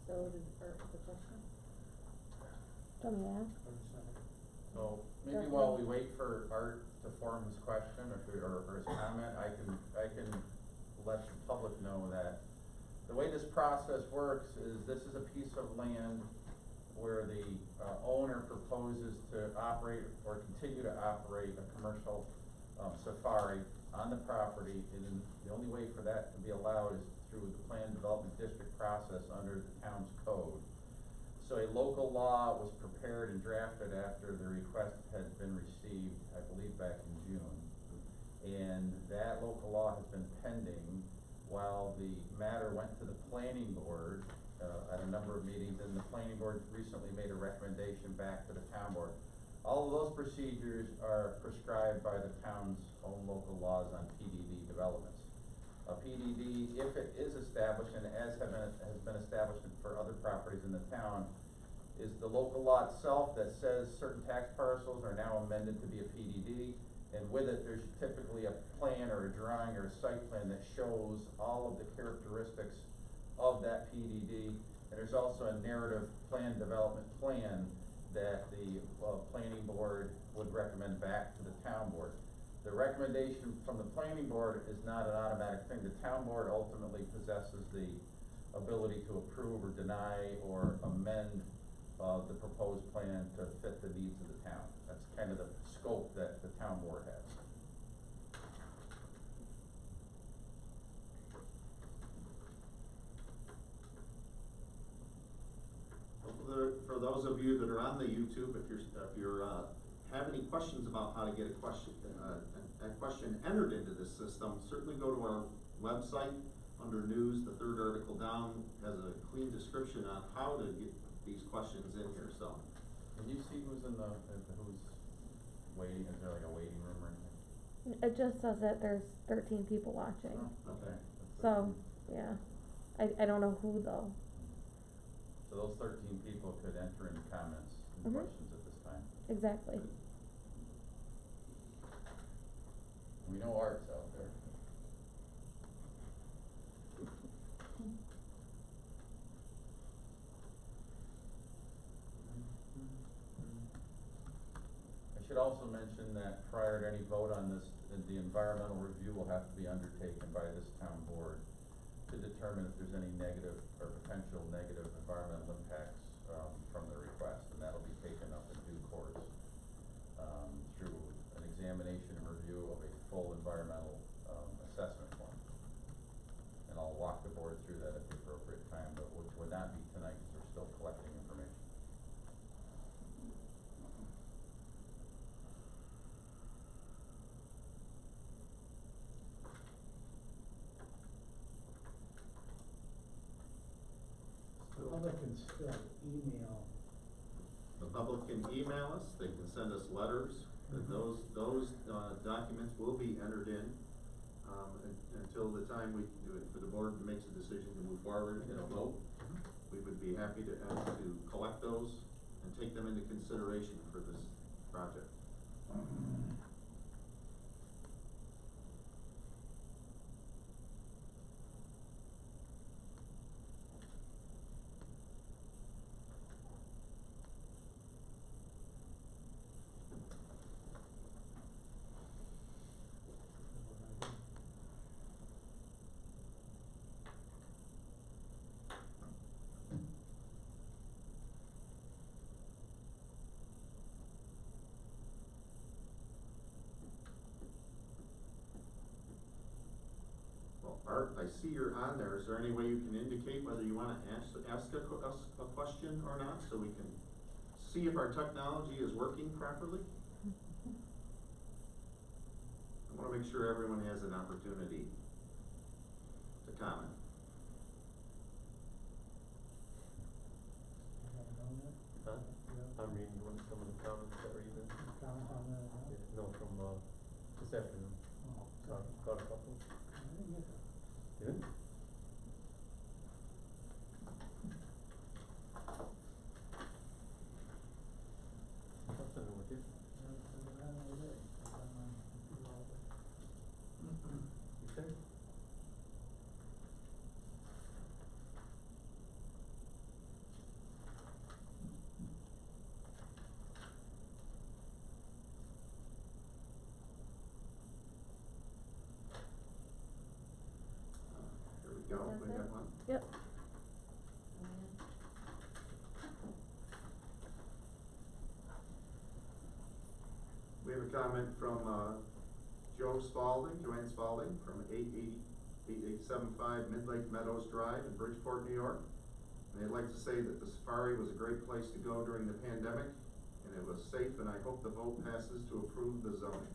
[SPEAKER 4] So did, or the question?
[SPEAKER 9] Do you want me to ask?
[SPEAKER 8] So maybe
[SPEAKER 9] Sure.
[SPEAKER 8] while we wait for Art to form his question or his comment, I can let the public know that the way this process works is this is a piece of land where the owner proposes to operate or continue to operate a commercial safari on the property, and the only way for that to be allowed is through the planned development district process under the town's code. So a local law was prepared and drafted after the request had been received, I believe back in June. And that local law has been pending while the matter went to the planning board at a number of meetings, and the planning board recently made a recommendation back to the town board. All of those procedures are prescribed by the town's own local laws on PDD developments. A PDD, if it is established, and as has been established for other properties in the town, is the local law itself that says certain tax parcels are now amended to be a PDD, and with it, there's typically a plan or a drawing or a site plan that shows all of the characteristics of that PDD, and there's also a narrative plan development plan that the planning board would recommend back to the town board. The recommendation from the planning board is not an automatic thing. The town board ultimately possesses the ability to approve or deny or amend the proposed plan to fit the needs of the town. That's kind of the scope that the town board has.
[SPEAKER 3] For those of you that are on the YouTube, if you're have any questions about how to get a question entered into this system, certainly go to our website under news. The third article down has a clean description on how to get these questions in here. So,
[SPEAKER 8] Can you see who's in who's waiting? Is there like a waiting room or anything?
[SPEAKER 9] It just says that there's 13 people watching.
[SPEAKER 8] Oh, okay.
[SPEAKER 9] So, yeah. I don't know who though.
[SPEAKER 8] So those 13 people could enter in comments and
[SPEAKER 9] Mhm.
[SPEAKER 8] questions at this time.
[SPEAKER 9] Exactly.
[SPEAKER 8] We know Art's out there. I should also mention that prior to any vote on this, the environmental review will have to be undertaken by this town board to determine if there's any negative or potential negative environmental impacts from the request, and that'll be taken up in due course through an examination and review of a full environmental assessment form. And I'll walk the board through that at the appropriate time, but which would not be tonight because we're still collecting information.
[SPEAKER 6] The public can still email.
[SPEAKER 3] the public can email us. They can send us letters. And those documents will be entered in. And until the time for the board makes a decision to move forward in a vote. We would be happy to collect those and take them into consideration for this project. Well, Art, I see you're on there. Is there any way you can indicate whether you wanna ask a question or not, so we can see if our technology is working properly? I wanna make sure everyone has an opportunity to comment.
[SPEAKER 5] Huh? I'm reading some of the comments that were even,
[SPEAKER 6] Comment on that, huh?
[SPEAKER 5] no, from, this afternoon,
[SPEAKER 6] Oh,
[SPEAKER 5] got a couple.
[SPEAKER 6] I didn't get that.
[SPEAKER 5] Good. Something with it. You said?
[SPEAKER 3] Here we go, we
[SPEAKER 4] That's
[SPEAKER 3] got
[SPEAKER 4] it?
[SPEAKER 3] one.
[SPEAKER 9] Yep.
[SPEAKER 3] We have a comment from, Joanne Spalding from 8875 Mid-Lake Meadows Drive in Bridgeport, New York. And they'd like to say that the safari was a great place to go during the pandemic, and it was safe, and I hope the vote passes to approve the zoning.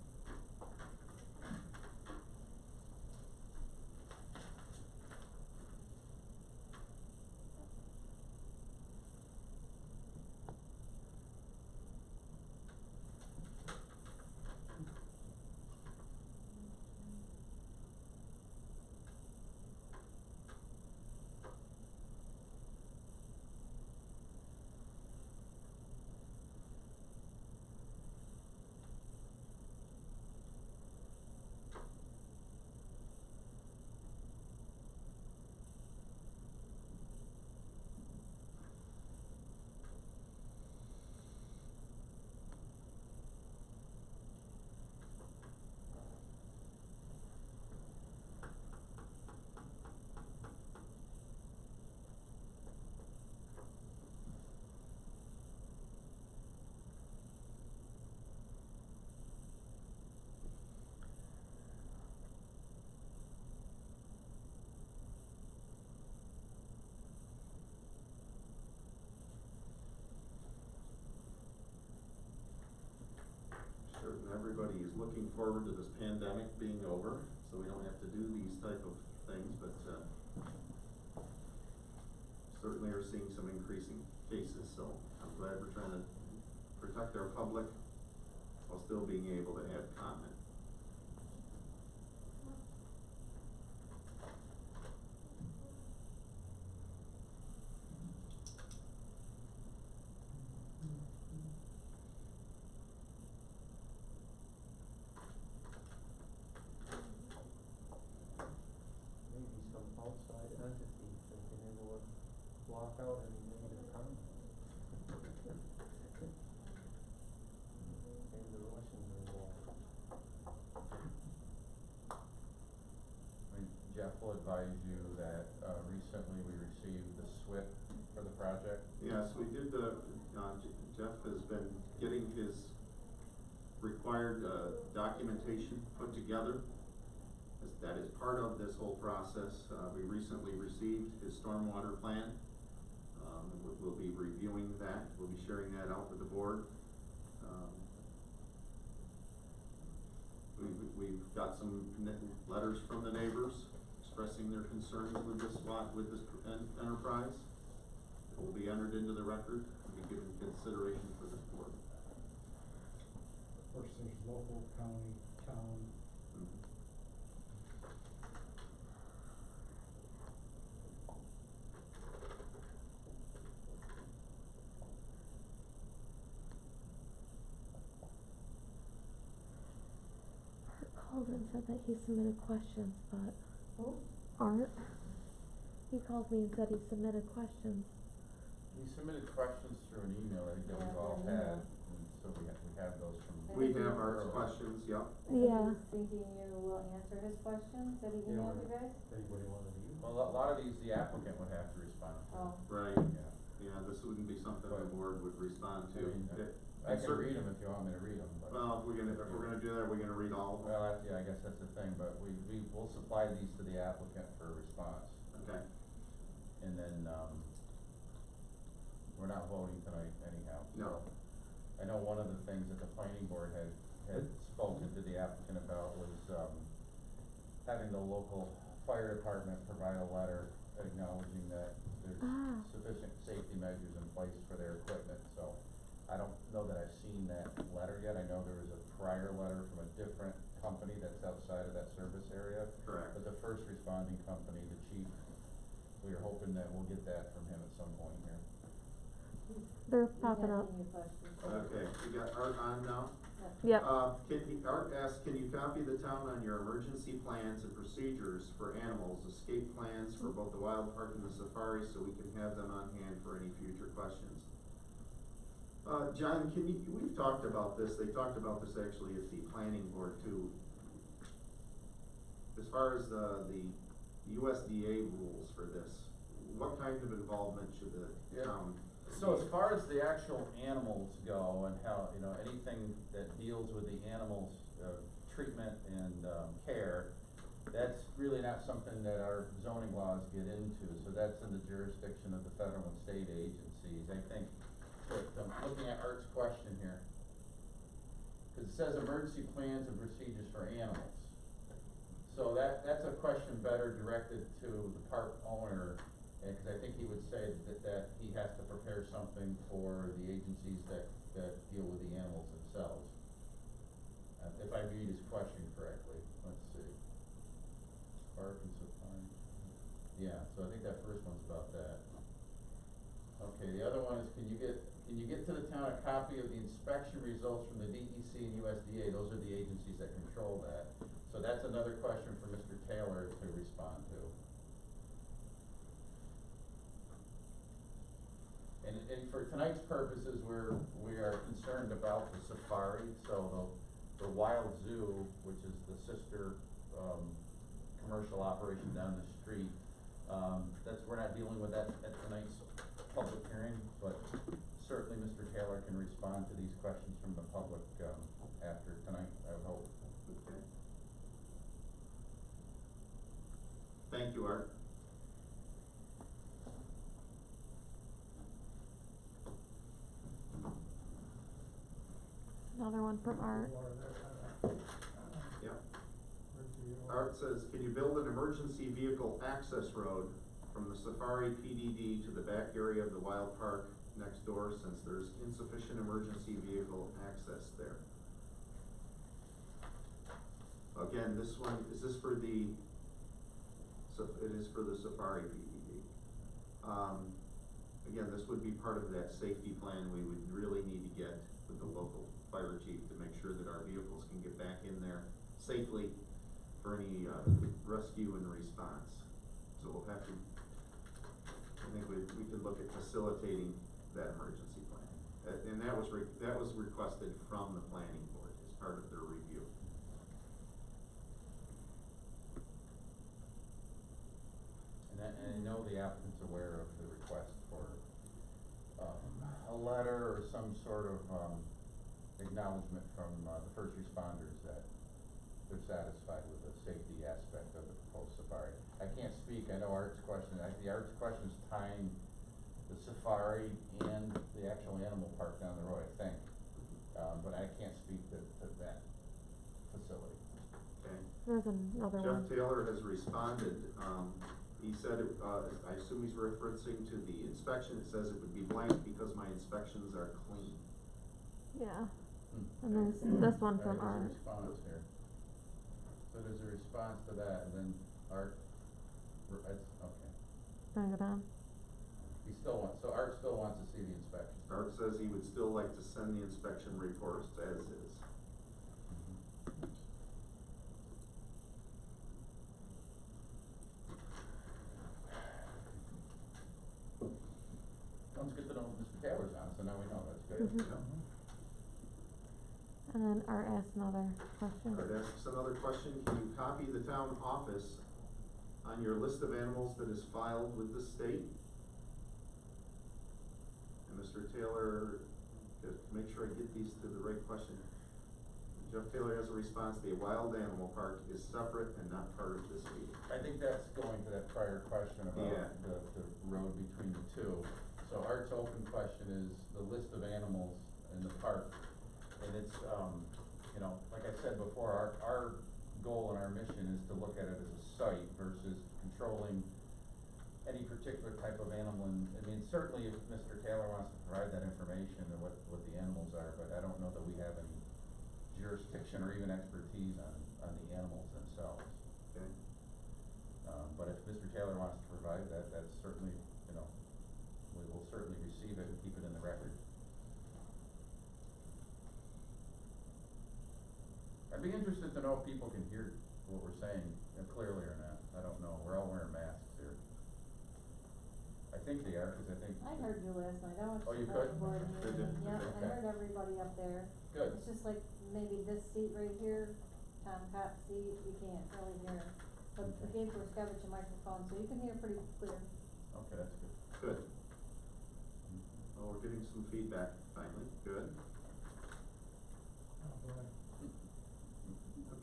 [SPEAKER 3] Certain everybody is looking forward to this pandemic being over, so we don't have to do these type of things, but, certainly are seeing some increasing cases, so I'm glad we're trying to protect our public while still being able to have comment.
[SPEAKER 5] Maybe some outside entity that can able to block out any negative comment. Maybe the Russians are involved.
[SPEAKER 8] Jeff will advise you that, recently we received the SWIP for the project.
[SPEAKER 3] Yes, we did, Jeff has been getting his required, documentation put together. That is part of this whole process. We recently received his stormwater plan. We'll be reviewing that, we'll be sharing that out with the board. We've got some letters from the neighbors expressing their concerns with this enterprise. It will be entered into the record and be given consideration for this board.
[SPEAKER 2] Of course, there's local, county, town.
[SPEAKER 9] and said that he submitted questions, but
[SPEAKER 4] Who?
[SPEAKER 9] Art, he called me and said he submitted questions.
[SPEAKER 8] We submitted questions through an email, I think that we've
[SPEAKER 4] Yeah,
[SPEAKER 8] all
[SPEAKER 4] through an
[SPEAKER 8] had,
[SPEAKER 4] email.
[SPEAKER 8] and so we have those from.
[SPEAKER 3] We have our questions, yep.
[SPEAKER 4] I think
[SPEAKER 9] Yeah.
[SPEAKER 4] he's thinking you will answer his questions that he
[SPEAKER 5] You know
[SPEAKER 4] emailed you
[SPEAKER 5] what?
[SPEAKER 4] guys?
[SPEAKER 5] Anybody wanna use?
[SPEAKER 8] Well, a lot of these, the applicant would have to respond to.
[SPEAKER 4] Oh.
[SPEAKER 3] Right,
[SPEAKER 8] Yeah.
[SPEAKER 3] yeah, this wouldn't be something the board would respond to.
[SPEAKER 8] I mean, I
[SPEAKER 3] It's
[SPEAKER 8] can
[SPEAKER 3] certain-
[SPEAKER 8] read them if you want me to read them, but.
[SPEAKER 3] Well, if we're gonna do that, we're gonna read all of them.
[SPEAKER 8] Well, yeah, I guess that's the thing, but we will supply these to the applicant for a response.
[SPEAKER 3] Okay,
[SPEAKER 8] And then, we're not voting tonight anyhow.
[SPEAKER 3] No.
[SPEAKER 8] So I know one of the things that the planning board had spoken to the applicant about was, having the local fire department provide a letter acknowledging that there's
[SPEAKER 9] Ah.
[SPEAKER 8] sufficient safety measures in place for their equipment, so I don't know that I've seen that letter yet. I know there was a prior letter from a different company that's outside of that service area.
[SPEAKER 3] correct.
[SPEAKER 8] But the first responding company, the chief, we are hoping that we'll get that from him at some point here.
[SPEAKER 9] They're
[SPEAKER 4] He's
[SPEAKER 9] popping up.
[SPEAKER 4] asking you questions.
[SPEAKER 3] Okay, we got Art on now?
[SPEAKER 9] Yep.
[SPEAKER 3] Art asks, can you copy the town on your emergency plans and procedures for animals, escape plans for both the wild park and the safari, so we can have them on hand for any future questions? John, we've talked about this, they talked about this actually at the planning board too. As far as the USDA rules for this, what kind of involvement should the
[SPEAKER 8] Yeah.
[SPEAKER 3] town?
[SPEAKER 8] So as far as the actual animals go and how, you know, anything that deals with the animals' treatment and care, that's really not something that our zoning laws get into, so that's in the jurisdiction of the federal and state agencies. I think that, I'm looking at Art's question here, cause it says emergency plans and procedures for animals. So that's a question better directed to the park owner, and, cause I think he would say that he has to prepare something for the agencies that deal with the animals themselves. If I read his question correctly, let's see. Park and supply, yeah, so I think that first one's about that. Okay, the other one is, can you get to the town a copy of the inspection results from the DEC and USDA? Those are the agencies that control that. So that's another question for Mr. Taylor to respond to. And for tonight's purposes, we are concerned about the safari, so the Wild Zoo, which is the sister, commercial operation down the street, we're not dealing with that at tonight's public hearing, but certainly Mr. Taylor can respond to these questions from the public, after tonight, I would hope.
[SPEAKER 3] Okay. Thank you, Art.
[SPEAKER 9] Another one from Art.
[SPEAKER 3] Yep. Art says, can you build an emergency vehicle access road from the Safari PDD to the back area of the wild park next door, since there's insufficient emergency vehicle access there? Again, this one, is this for the, it is for the Safari PDD. Again, this would be part of that safety plan we would really need to get with the local fire chief to make sure that our vehicles can get back in there safely for any, rescue and response. So we'll have to, I think we could look at facilitating that emergency plan. And that was requested from the planning board as part of their review.
[SPEAKER 8] And I know the applicant's aware of the request for, a letter or some sort of, acknowledgement from, the first responders that they're satisfied with the safety aspect of the proposed safari. I can't speak, I know Art's question, the Art's question is tying the safari and the actual animal park down the road, I think. But I can't speak to that facility.
[SPEAKER 3] Okay.
[SPEAKER 9] There's another one.
[SPEAKER 3] Jeff Taylor has responded, he said, I assume he's referencing to the inspection, it says it would be blank because my inspections are clean.
[SPEAKER 9] Yeah. And there's this one from
[SPEAKER 8] Alright,
[SPEAKER 9] Art.
[SPEAKER 8] there's a response here. So there's a response to that, and then Art, okay.
[SPEAKER 9] Bring it on.
[SPEAKER 8] He still wants, so Art still wants to see the inspection.
[SPEAKER 3] Art says he would still like to send the inspection reports as is.
[SPEAKER 9] Art asked another question.
[SPEAKER 3] Art asks another question, can you copy the town office on your list of animals that is filed with the state? And Mr. Taylor, to make sure I get these to the right question. Jeff Taylor has a response, the wild animal park is separate and not part of this meeting.
[SPEAKER 8] I think that's going to that prior question
[SPEAKER 3] Yeah.
[SPEAKER 8] about the road between the two. So Art's open question is the list of animals in the park. And it's, you know, like I said before, our goal and our mission is to look at it as a site versus controlling any particular type of animal. And, I mean, certainly if Mr. Taylor wants to provide that information and what the animals are, but I don't know that we have any jurisdiction or even expertise on the animals themselves.
[SPEAKER 3] Okay.
[SPEAKER 8] But if Mr. Taylor wants to provide that, that's certainly, you know, we will certainly receive it and keep it in the record. I'd be interested to know if people can hear what we're saying clearly or not. I don't know, we're all wearing masks here. I think they are, cause I think.
[SPEAKER 4] I heard you last night, I watched
[SPEAKER 8] Oh, you
[SPEAKER 4] the
[SPEAKER 8] could?
[SPEAKER 4] board
[SPEAKER 3] Did you?
[SPEAKER 4] meeting, yep, I
[SPEAKER 8] Okay.
[SPEAKER 4] heard everybody up there.
[SPEAKER 8] Good.
[SPEAKER 4] It's just like maybe this seat right here, Tom Cott's seat, you can't really hear. But the
[SPEAKER 8] Okay.
[SPEAKER 4] Gabe Borskevich a microphone, so you can hear pretty clear.
[SPEAKER 8] Okay, that's good.
[SPEAKER 3] Good. Well, we're getting some feedback finally, good.
[SPEAKER 6] Oh, boy.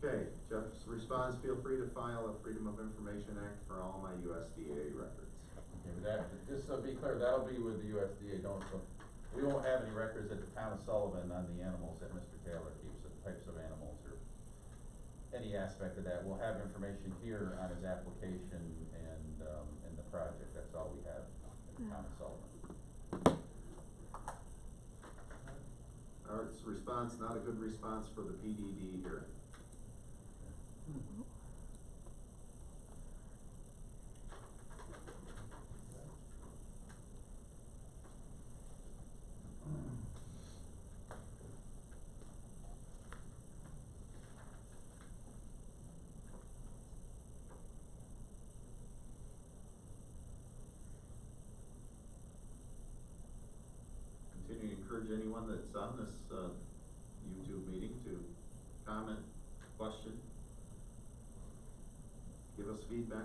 [SPEAKER 3] Okay, Jeff's response, feel free to file a Freedom of Information Act for all my USDA records.
[SPEAKER 8] Okay, but that, just so be clear, that'll be with the USDA, we won't have any records at the town of Sullivan on the animals that Mr. Taylor keeps, the types of animals or any aspect of that. We'll have information here on his application and the project, that's all we have at the town of Sullivan.
[SPEAKER 3] Art's response, not a good response for the PDD here. Continue to encourage anyone that's on this, YouTube meeting to comment, question, give us feedback.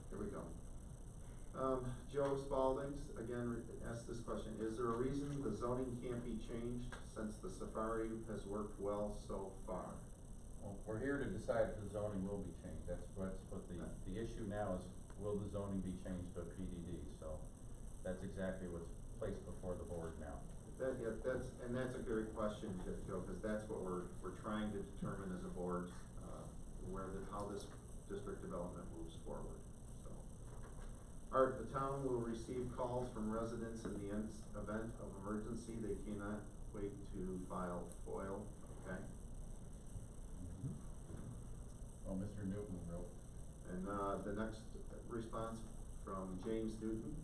[SPEAKER 3] Here we go. Joe Spalding, again, asked this question, is there a reason the zoning can't be changed since the safari has worked well so far?
[SPEAKER 8] Well, we're here to decide if the zoning will be changed, that's what the issue now is, will the zoning be changed to a PDD, so that's exactly what's placed before the board now.
[SPEAKER 3] Yeah, that's a great question, Joe, because that's what we're trying to determine as a board, how this district development moves forward, so. Art, the town will receive calls from residents in the event of emergency, they cannot wait to file FOIL, okay?
[SPEAKER 8] Well, Mr. Newton wrote.
[SPEAKER 3] And, the next response from James Newton.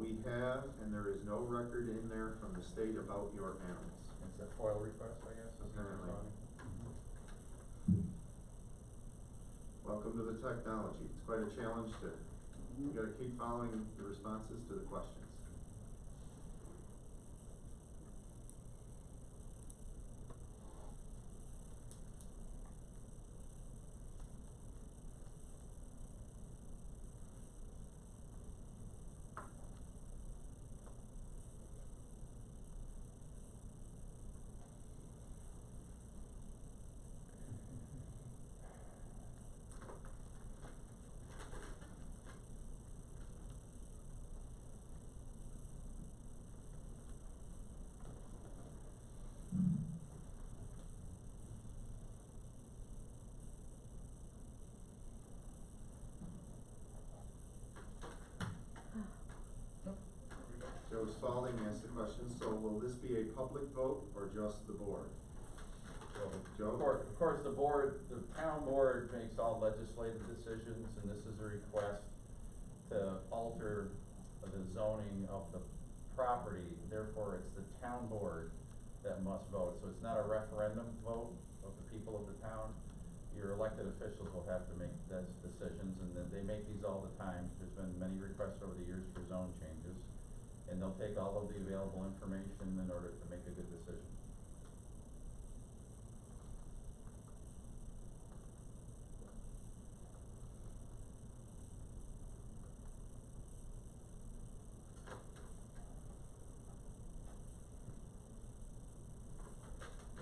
[SPEAKER 3] We have, and there is no record in there from the state about your animals.
[SPEAKER 8] It's a FOIL request, I guess, isn't it,
[SPEAKER 3] Apparently.
[SPEAKER 8] Tony?
[SPEAKER 3] Welcome to the technology. It's quite a challenge you gotta keep following the responses to the questions. Joe Spalding asked the question, so will this be a public vote or just the board? Joe?
[SPEAKER 8] Of course, the town board makes all legislative decisions, and this is a request to alter the zoning of the property, therefore it's the town board that must vote, so it's not a referendum vote of the people of the town. Your elected officials will have to make those decisions, and then they make these all the time. There's been many requests over the years for zone changes, and they'll take all of the available information in order to make a good decision.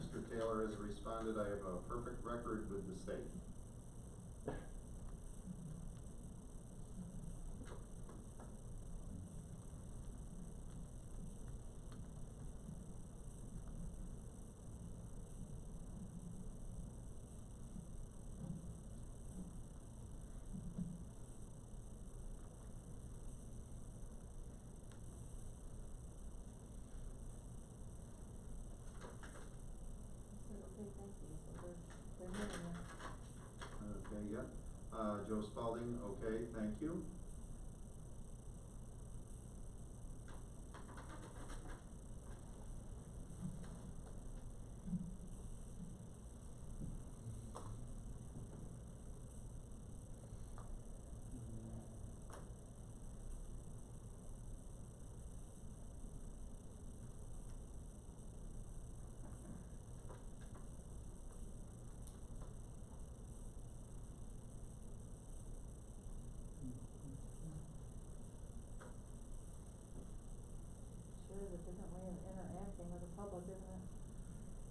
[SPEAKER 3] Mr. Taylor has responded, I have a perfect record with the state.
[SPEAKER 4] Thank you, so they're hearing it.
[SPEAKER 3] Okay, yeah. Joe Spalding, okay, thank you.
[SPEAKER 4] Sure, is a different way of interacting with the public, isn't it?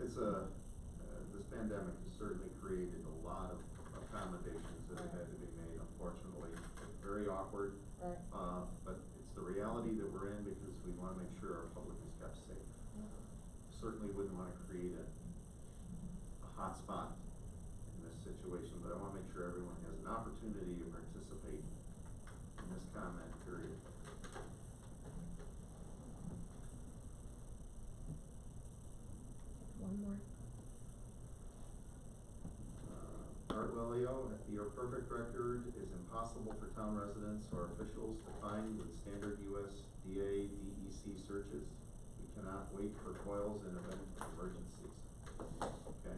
[SPEAKER 3] It's this pandemic has certainly created a lot of accommodations that have had to be made, unfortunately. It's very awkward.
[SPEAKER 4] Right.
[SPEAKER 3] But it's the reality that we're in because we wanna make sure our public is kept safe. Certainly wouldn't wanna create a hot spot in this situation, but I wanna make sure everyone has an opportunity to participate in this comment period.
[SPEAKER 9] One more.
[SPEAKER 3] Art Lilio, your perfect record is impossible for town residents or officials to find with standard USDA DEC searches. We cannot wait for coils in event of emergencies. Okay.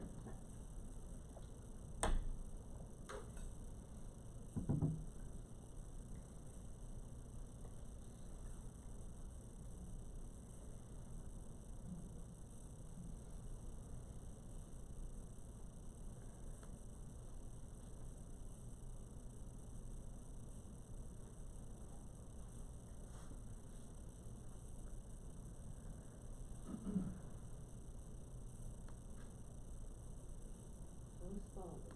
[SPEAKER 4] Bruce Spalding.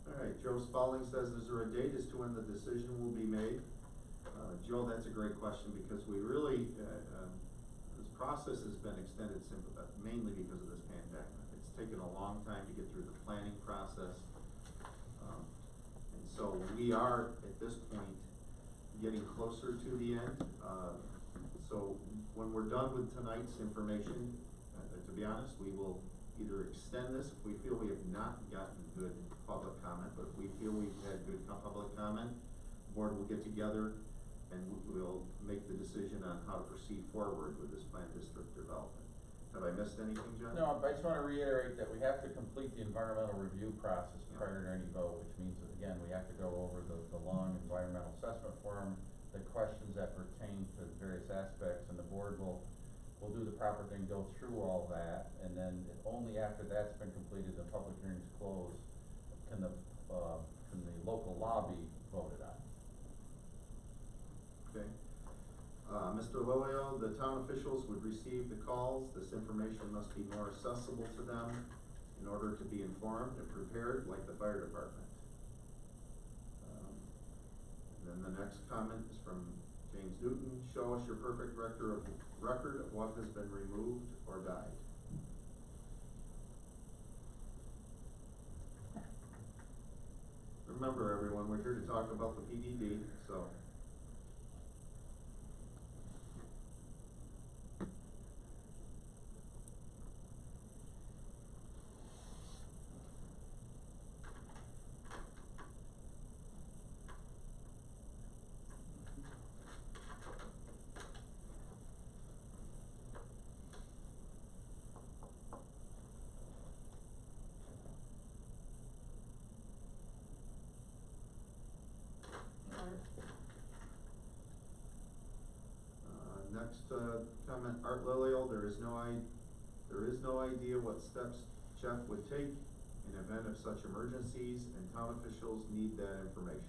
[SPEAKER 3] All right, Joe Spalding says, is there a date as to when the decision will be made? Joe, that's a great question because we really, this process has been extended mainly because of this pandemic. It's taken a long time to get through the planning process. And so we are, at this point, getting closer to the end. So when we're done with tonight's information, to be honest, we will either extend this if we feel we have not gotten good public comment, but if we feel we've had good public comment, the board will get together and we'll make the decision on how to proceed forward with this planned district development. Have I missed anything, John?
[SPEAKER 8] No, I just wanna reiterate that we have to complete the environmental review process prior to any vote, which means that, again, we have to go over the long environmental assessment form, the questions that pertain to various aspects, and the board will do the proper thing, go through all that, and then only after that's been completed, the public hearing's closed, can the local law be voted on.
[SPEAKER 3] Okay. Mr. Lilio, the town officials would receive the calls. This information must be more accessible to them in order to be informed and prepared, like the fire department. And then the next comment is from James Newton. Show us your perfect record of what has been removed or died. Remember, everyone, we're here to talk about the PDD, so. Next, comment, Art Lilio, there is no idea what steps Jeff would take in event of such emergencies, and town officials need that information.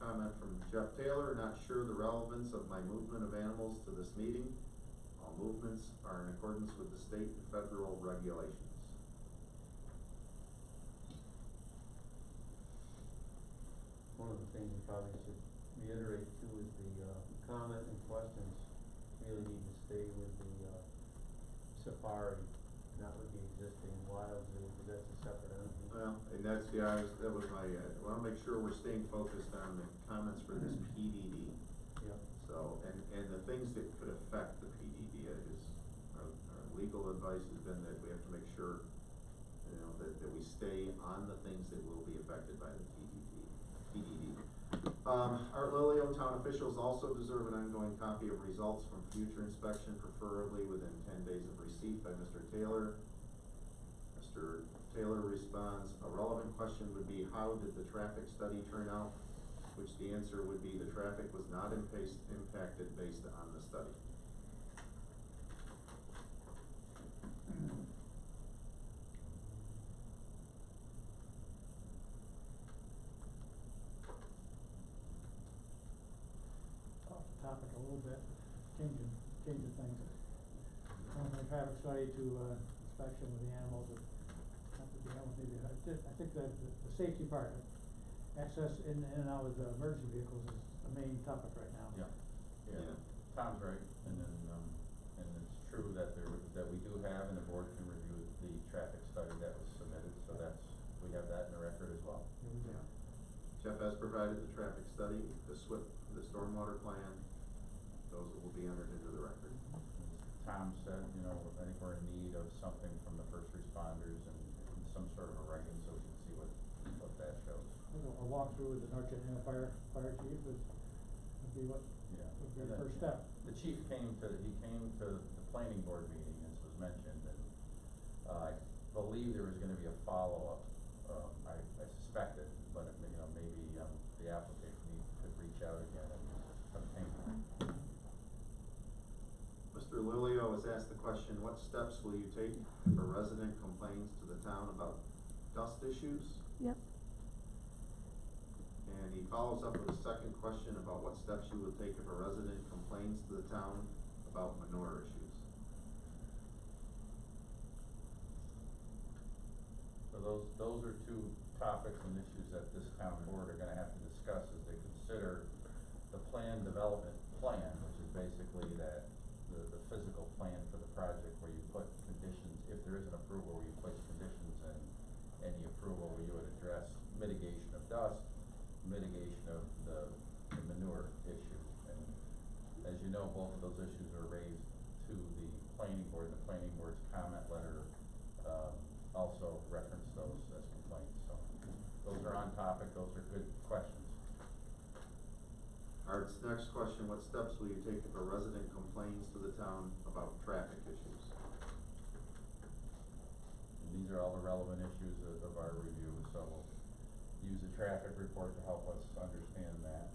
[SPEAKER 3] Comment from Jeff Taylor, not sure the relevance of my movement of animals to this meeting. All movements are in accordance with the state and federal regulations.
[SPEAKER 5] One of the things we probably should reiterate too is the, comment and questions really need to stay with the, safari, not with the existing wild zoo, because that's a separate entity.
[SPEAKER 3] Well, and that's, yeah, that was my, I wanna make sure we're staying focused on the comments for this PDD.
[SPEAKER 5] Yeah.
[SPEAKER 3] So, and the things that could affect the PDD is, our legal advice has been that we have to make sure, you know, that we stay on the things that will be affected by the PDD. Art Lilio, town officials also deserve an ongoing copy of results from future inspection, preferably within 10 days of receipt by Mr. Taylor. Mr. Taylor responds, a relevant question would be, how did the traffic study turn out? Which the answer would be, the traffic was not impacted based on the study.
[SPEAKER 6] Off the topic a little bit, changing things. From the traffic study to, inspection with the animals, not to be honest with you, I think that the safety part, access in and out of the emergency vehicles is the main topic right now.
[SPEAKER 3] Yeah.
[SPEAKER 8] Tom's right, and then, and it's true that that we do have, and the board can review the traffic study that was submitted, so we have that in the record as well.
[SPEAKER 6] Here we go.
[SPEAKER 3] Jeff has provided the traffic study, the SWIP, the stormwater plan, those will be entered into the record.
[SPEAKER 8] Tom said, you know, I think we're in need of something from the first responders and some sort of a writing so we can see what that shows.
[SPEAKER 6] A walkthrough with the North Carolina fire chief would be what,
[SPEAKER 8] Yeah.
[SPEAKER 6] would be
[SPEAKER 8] And
[SPEAKER 6] the
[SPEAKER 8] then
[SPEAKER 6] first step.
[SPEAKER 8] The chief came to the planning board meeting, as was mentioned, and, I believe there was gonna be a follow-up, I suspected, but it, you know, maybe, the applicant could reach out again and obtain that.
[SPEAKER 3] Mr. Lilio has asked the question, what steps will you take if a resident complains to the town about dust issues?
[SPEAKER 9] Yep.
[SPEAKER 3] And he follows up with a second question about what steps you will take if a resident complains to the town about manure issues.
[SPEAKER 8] So those are two topics and issues that this town board are gonna have to discuss as they consider the plan development plan, which is basically the physical plan for the project where you put conditions, if there is an approval, where you place conditions and any approval where you would address mitigation of dust, mitigation of the manure issue. And as you know, both of those issues are raised to the planning board. The planning board's comment letter, also referenced those as complaints, so those are on topic, those are good questions.
[SPEAKER 3] Art's next question, what steps will you take if a resident complains to the town about traffic issues?
[SPEAKER 8] And these are all the relevant issues of our review, so we'll use the traffic report to help us understand that.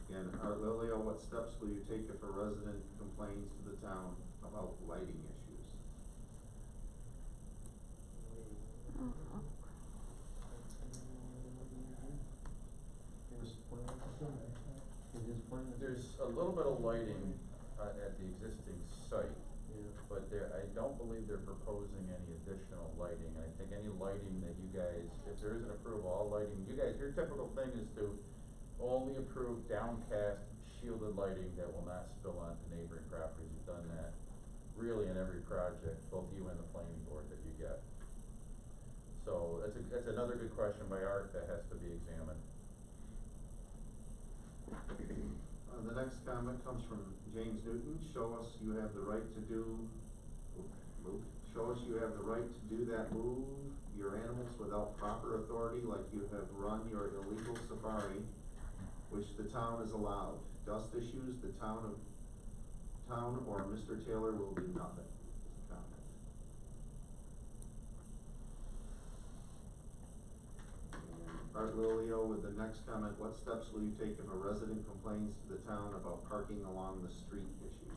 [SPEAKER 3] Again, Art Lilio, what steps will you take if a resident complains to the town about lighting issues?
[SPEAKER 5] In his plan?
[SPEAKER 8] There's a little bit of lighting at the existing site.
[SPEAKER 5] Yeah.
[SPEAKER 8] but I don't believe they're proposing any additional lighting. I think any lighting that you guys, if there is an approval, all lighting, you guys, your typical thing is to only approve downcast shielded lighting that will not spill onto neighboring properties. You've done that really in every project, both you and the planning board that you get. So that's another good question by Art that has to be examined.
[SPEAKER 3] The next comment comes from James Newton. Show us you have the right to do, show us you have the right to do that, move your animals without proper authority, like you have run your illegal safari, which the town is allowed. Dust issues, the town or Mr. Taylor will do nothing. Comment. Art Lilio with the next comment, what steps will you take if a resident complains to the town about parking along the street issues?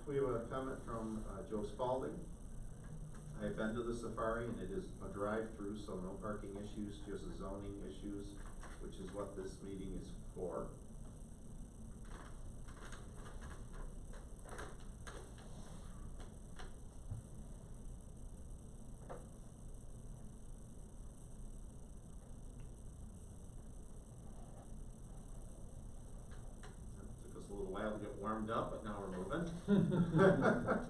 [SPEAKER 3] We have a comment from Joe Spalding. I have been to the safari and it is a drive-through, so no parking issues, just zoning issues, which is what this meeting is for. Took us a little while to get warmed up, but now we're moving.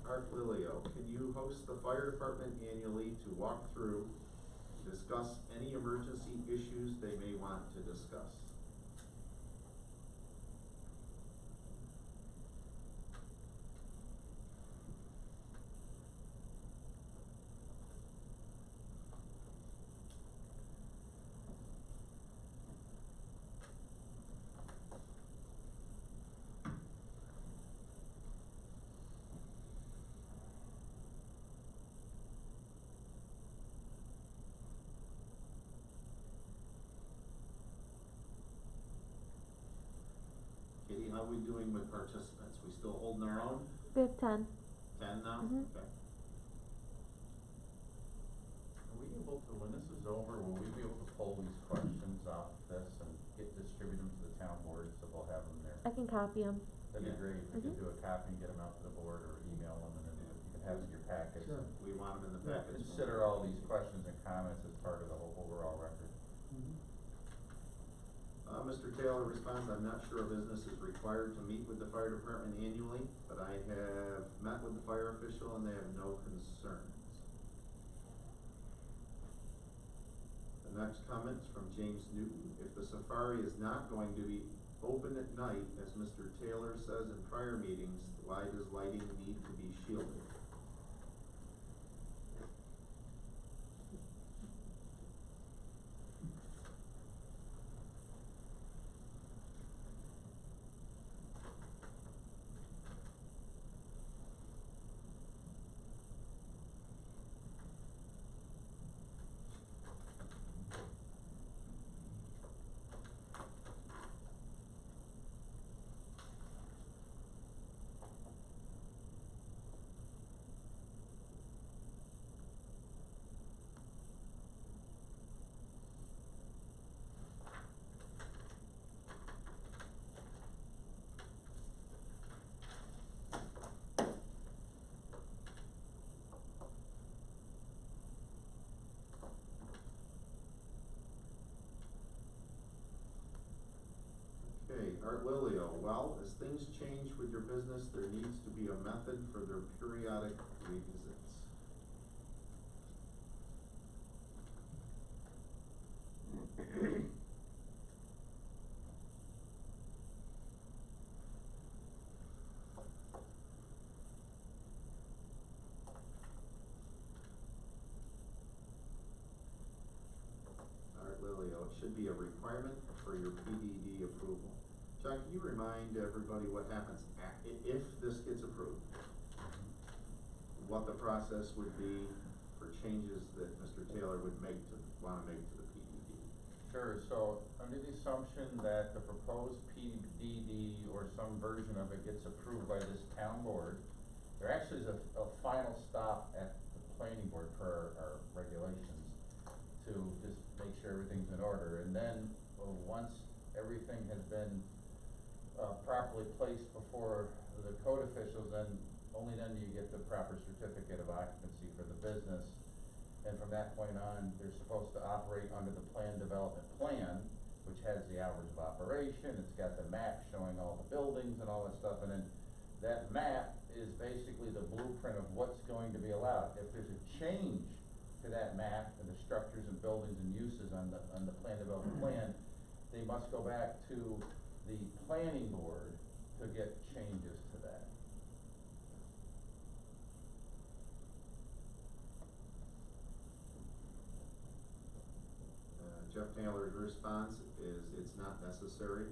[SPEAKER 3] Art Lilio, can you host the fire department annually to walk through, discuss any emergency issues they may want to discuss? Katie, how are we doing with participants? We still holding our own?
[SPEAKER 9] We have 10.
[SPEAKER 3] 10 now?
[SPEAKER 9] Mhm.
[SPEAKER 3] Okay.
[SPEAKER 8] Are we able to, when this is over, will we be able to pull these questions off this and distribute them to the town board so they'll have them there?
[SPEAKER 9] I can copy them.
[SPEAKER 8] That'd be
[SPEAKER 3] Yeah.
[SPEAKER 8] great, if we could
[SPEAKER 9] Mhm.
[SPEAKER 8] do a copy and get them out to the board or email them and then you can have it in your packets.
[SPEAKER 6] Sure.
[SPEAKER 3] We want them in the
[SPEAKER 6] Yeah.
[SPEAKER 3] package.
[SPEAKER 8] Consider all these questions and comments as part of the whole overall record.
[SPEAKER 3] Mr. Taylor responds, I'm not sure a business is required to meet with the fire department annually, but I have met with the fire official and they have no concerns. The next comment is from James Newton. If the safari is not going to be open at night, as Mr. Taylor says in prior meetings, why does lighting need to be shielded? Art Lilio, well, as things change with your business, there needs to be a method for their periodic revisits. Art Lilio, it should be a requirement for your PDD approval. John, can you remind everybody what happens if this gets approved? What the process would be for changes that Mr. Taylor would wanna make to the PDD?
[SPEAKER 8] Sure, so under the assumption that the proposed PDD or some version of it gets approved by this town board, there actually is a final stop at the planning board per our regulations to just make sure everything's in order. And then, once everything has been properly placed before the code officials, then only then do you get the proper certificate of occupancy for the business. And from that point on, they're supposed to operate under the plan development plan, which has the hours of operation, it's got the map showing all the buildings and all that stuff, and then that map is basically the blueprint of what's going to be allowed. If there's a change to that map and the structures and buildings and uses on the plan development plan, they must go back to the planning board to get changes to that.
[SPEAKER 3] Jeff Taylor's response is it's not necessary.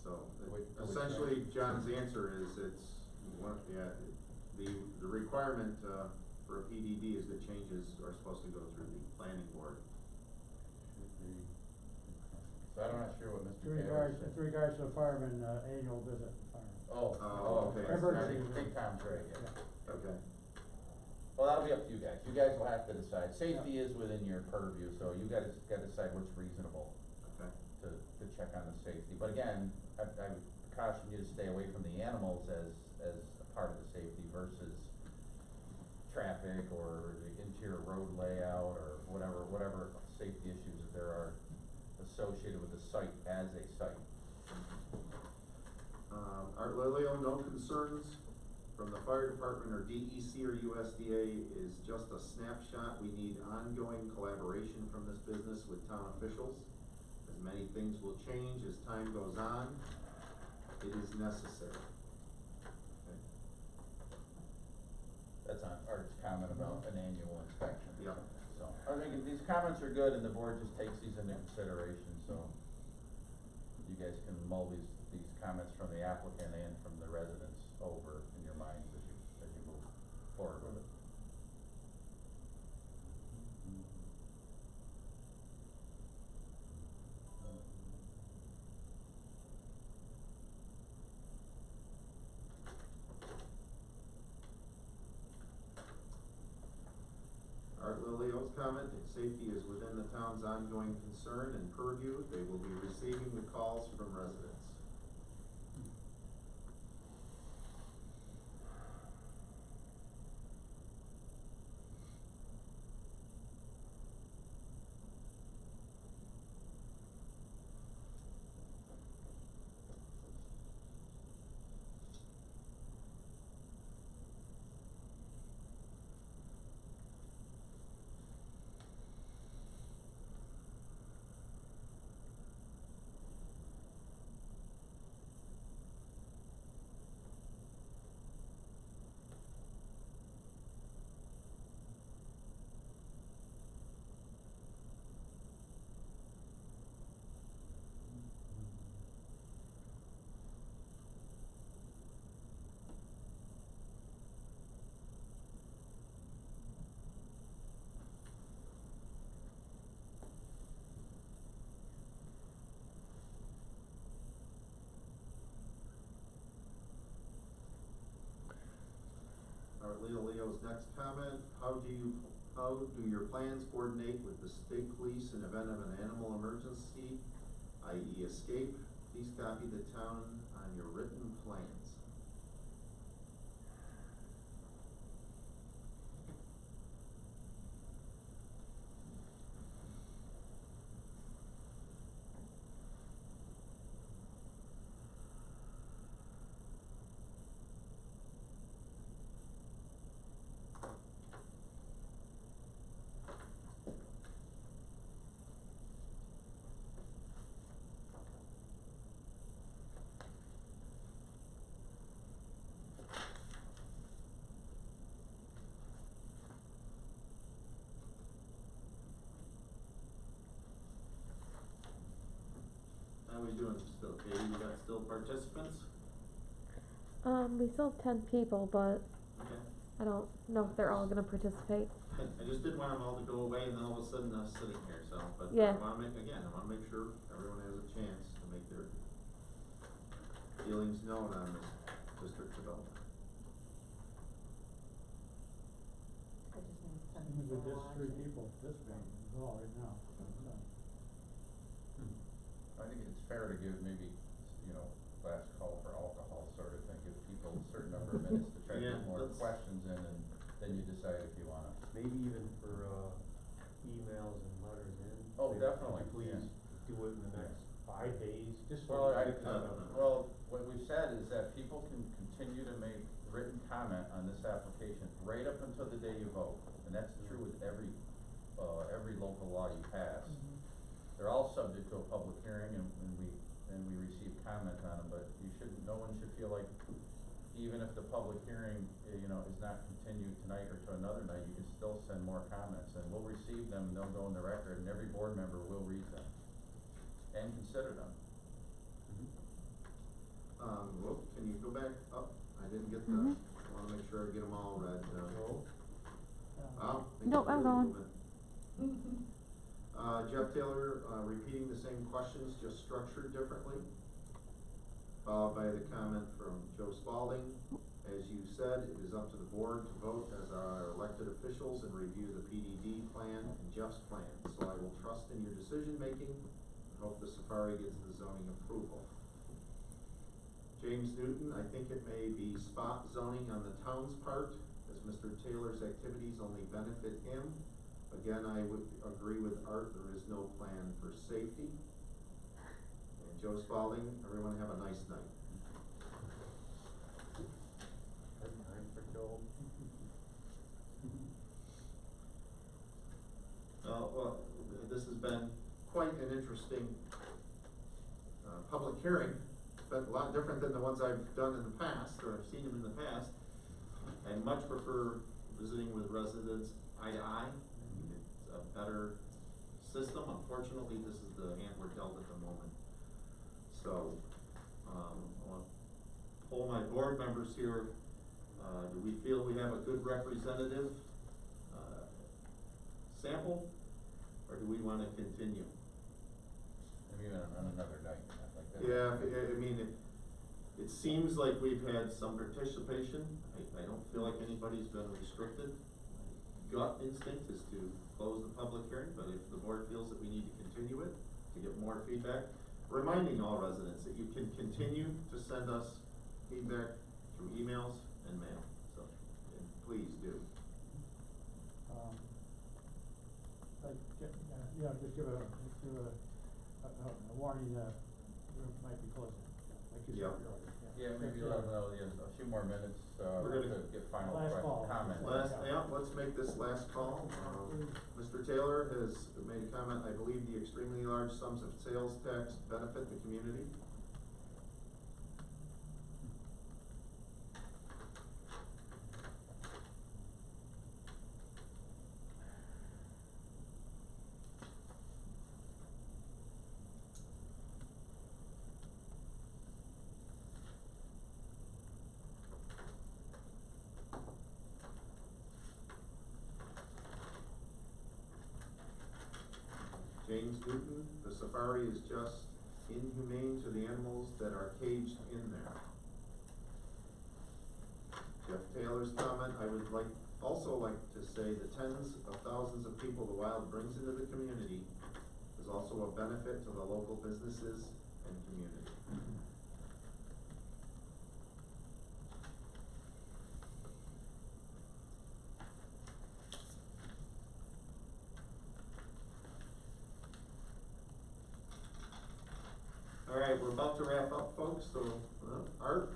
[SPEAKER 3] So essentially, John's answer is the requirement for a PDD is that changes are supposed to go through the planning board.
[SPEAKER 8] So I'm not sure what Mr.
[SPEAKER 6] With
[SPEAKER 8] Taylor
[SPEAKER 6] regards,
[SPEAKER 8] said.
[SPEAKER 6] with regards to the fireman, annual visit, fireman.
[SPEAKER 8] Oh, okay.
[SPEAKER 6] Emergency.
[SPEAKER 8] I think Tom's right, yeah.
[SPEAKER 3] Okay.
[SPEAKER 8] Well, that'll be up to you guys. You guys will have to decide. Safety is within your purview, so you guys gotta decide what's reasonable
[SPEAKER 3] Okay.
[SPEAKER 8] to check on the safety. But again, I would caution you to stay away from the animals as a part of the safety versus traffic or the interior road layout or whatever safety issues that there are associated with the site as a site.
[SPEAKER 3] Art Lilio, no concerns from the fire department or DEC or USDA is just a snapshot. We need ongoing collaboration from this business with town officials. As many things will change as time goes on, it is necessary. Okay.
[SPEAKER 8] That's on Art's comment about an annual inspection.
[SPEAKER 3] Yep.
[SPEAKER 8] So, I think these comments are good and the board just takes these into consideration, so you guys can mull these comments from the applicant and from the residents over in your minds as you move forward with it.
[SPEAKER 3] Art Lilio's comment, safety is within the town's ongoing concern and purview. They will be receiving the calls from residents. Art Lilio's next comment, how do your plans coordinate with the state police in event of an animal emergency, i.e. escape? Please copy the town on your written plans. how we doing still, Katie, you got still participants?
[SPEAKER 9] We still have 10 people, but
[SPEAKER 3] Okay.
[SPEAKER 9] I don't know if they're all gonna participate.
[SPEAKER 3] I just didn't want them all to go away and then all of a sudden us sitting here, so, but
[SPEAKER 9] Yeah.
[SPEAKER 3] I wanna make sure everyone has a chance to make their feelings known on this district development.
[SPEAKER 4] I just need some
[SPEAKER 6] Even
[SPEAKER 4] people
[SPEAKER 6] with just 3
[SPEAKER 4] watching.
[SPEAKER 6] people participating, is all right now.
[SPEAKER 8] I think it's fair to give maybe, last call for alcohol sort of thing, give people a certain number of minutes to try to
[SPEAKER 3] Yeah,
[SPEAKER 8] get more
[SPEAKER 3] let's-
[SPEAKER 8] questions in, and then you decide if you wanna.
[SPEAKER 5] Maybe even for, emails and letters in.
[SPEAKER 8] Oh,
[SPEAKER 5] Maybe
[SPEAKER 8] definitely,
[SPEAKER 5] could you
[SPEAKER 8] yeah.
[SPEAKER 5] please do it in the next 5 days, just so.
[SPEAKER 8] Well,
[SPEAKER 5] we-
[SPEAKER 8] well, what we've said is that people can continue to make written comment on this application right up until the day you vote, and that's true with every local law you pass. They're all subject to a public hearing, and we receive comment on them, but no one should feel like, even if the public hearing, is not continued tonight or to another night, you can still send more comments, and we'll receive them, and they'll go in the record, and every board member will read them and consider them.
[SPEAKER 3] Can you go back up? I didn't get the,
[SPEAKER 9] Mhm.
[SPEAKER 3] I wanna make sure I get them all read,
[SPEAKER 5] No?
[SPEAKER 9] Nope, I'm going.
[SPEAKER 3] Jeff Taylor, repeating the same questions, just structured differently. Followed by the comment from Joe Spalding. As you said, it is up to the board to vote as our elected officials and review the PDD plan and Jeff's plan. So I will trust in your decision-making and hope the safari gets the zoning approval. James Newton, I think it may be spot zoning on the town's part, as Mr. Taylor's activities only benefit him. Again, I would agree with Art, there is no plan for safety. And Joe Spalding, everyone have a nice night.
[SPEAKER 5] Good time for Joe.
[SPEAKER 3] Well, this has been quite an interesting, public hearing. It's been a lot different than the ones I've done in the past, or I've seen them in the past. I much prefer visiting with residents eye to eye. It's a better system. Unfortunately, this is the hand we're dealt at the moment. So, I want to poll my board members here. Do we feel we have a good representative, sample, or do we wanna continue?
[SPEAKER 8] Maybe on another night, like that.
[SPEAKER 3] Yeah, I mean, it seems like we've had some participation. I don't feel like anybody's been restricted. My gut instinct is to close the public hearing, but if the board feels that we need to continue it, to get more feedback, reminding all residents that you can continue to send us feedback through emails and mail, so, and please do.
[SPEAKER 6] Just give a warning, we might be closing, like you said
[SPEAKER 3] Yep.
[SPEAKER 6] earlier.
[SPEAKER 8] Yeah, maybe let them know, a few more minutes,
[SPEAKER 3] We're gonna-
[SPEAKER 8] to get final
[SPEAKER 6] Last call.
[SPEAKER 8] comments.
[SPEAKER 3] Let's make this last call. Mr. Taylor has made a comment, I believe the extremely large sums of sales tax benefit the community. James Newton, the safari is just inhumane to the animals that are caged in there. Jeff Taylor's comment, I would also like to say the tens of thousands of people the wild brings into the community is also a benefit to the local businesses and community. All right, we're about to wrap up, folks, so, Art,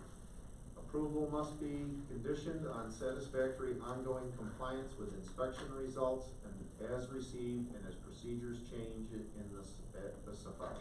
[SPEAKER 3] approval must be conditioned on satisfactory ongoing compliance with inspection results and as received and as procedures change in the safari.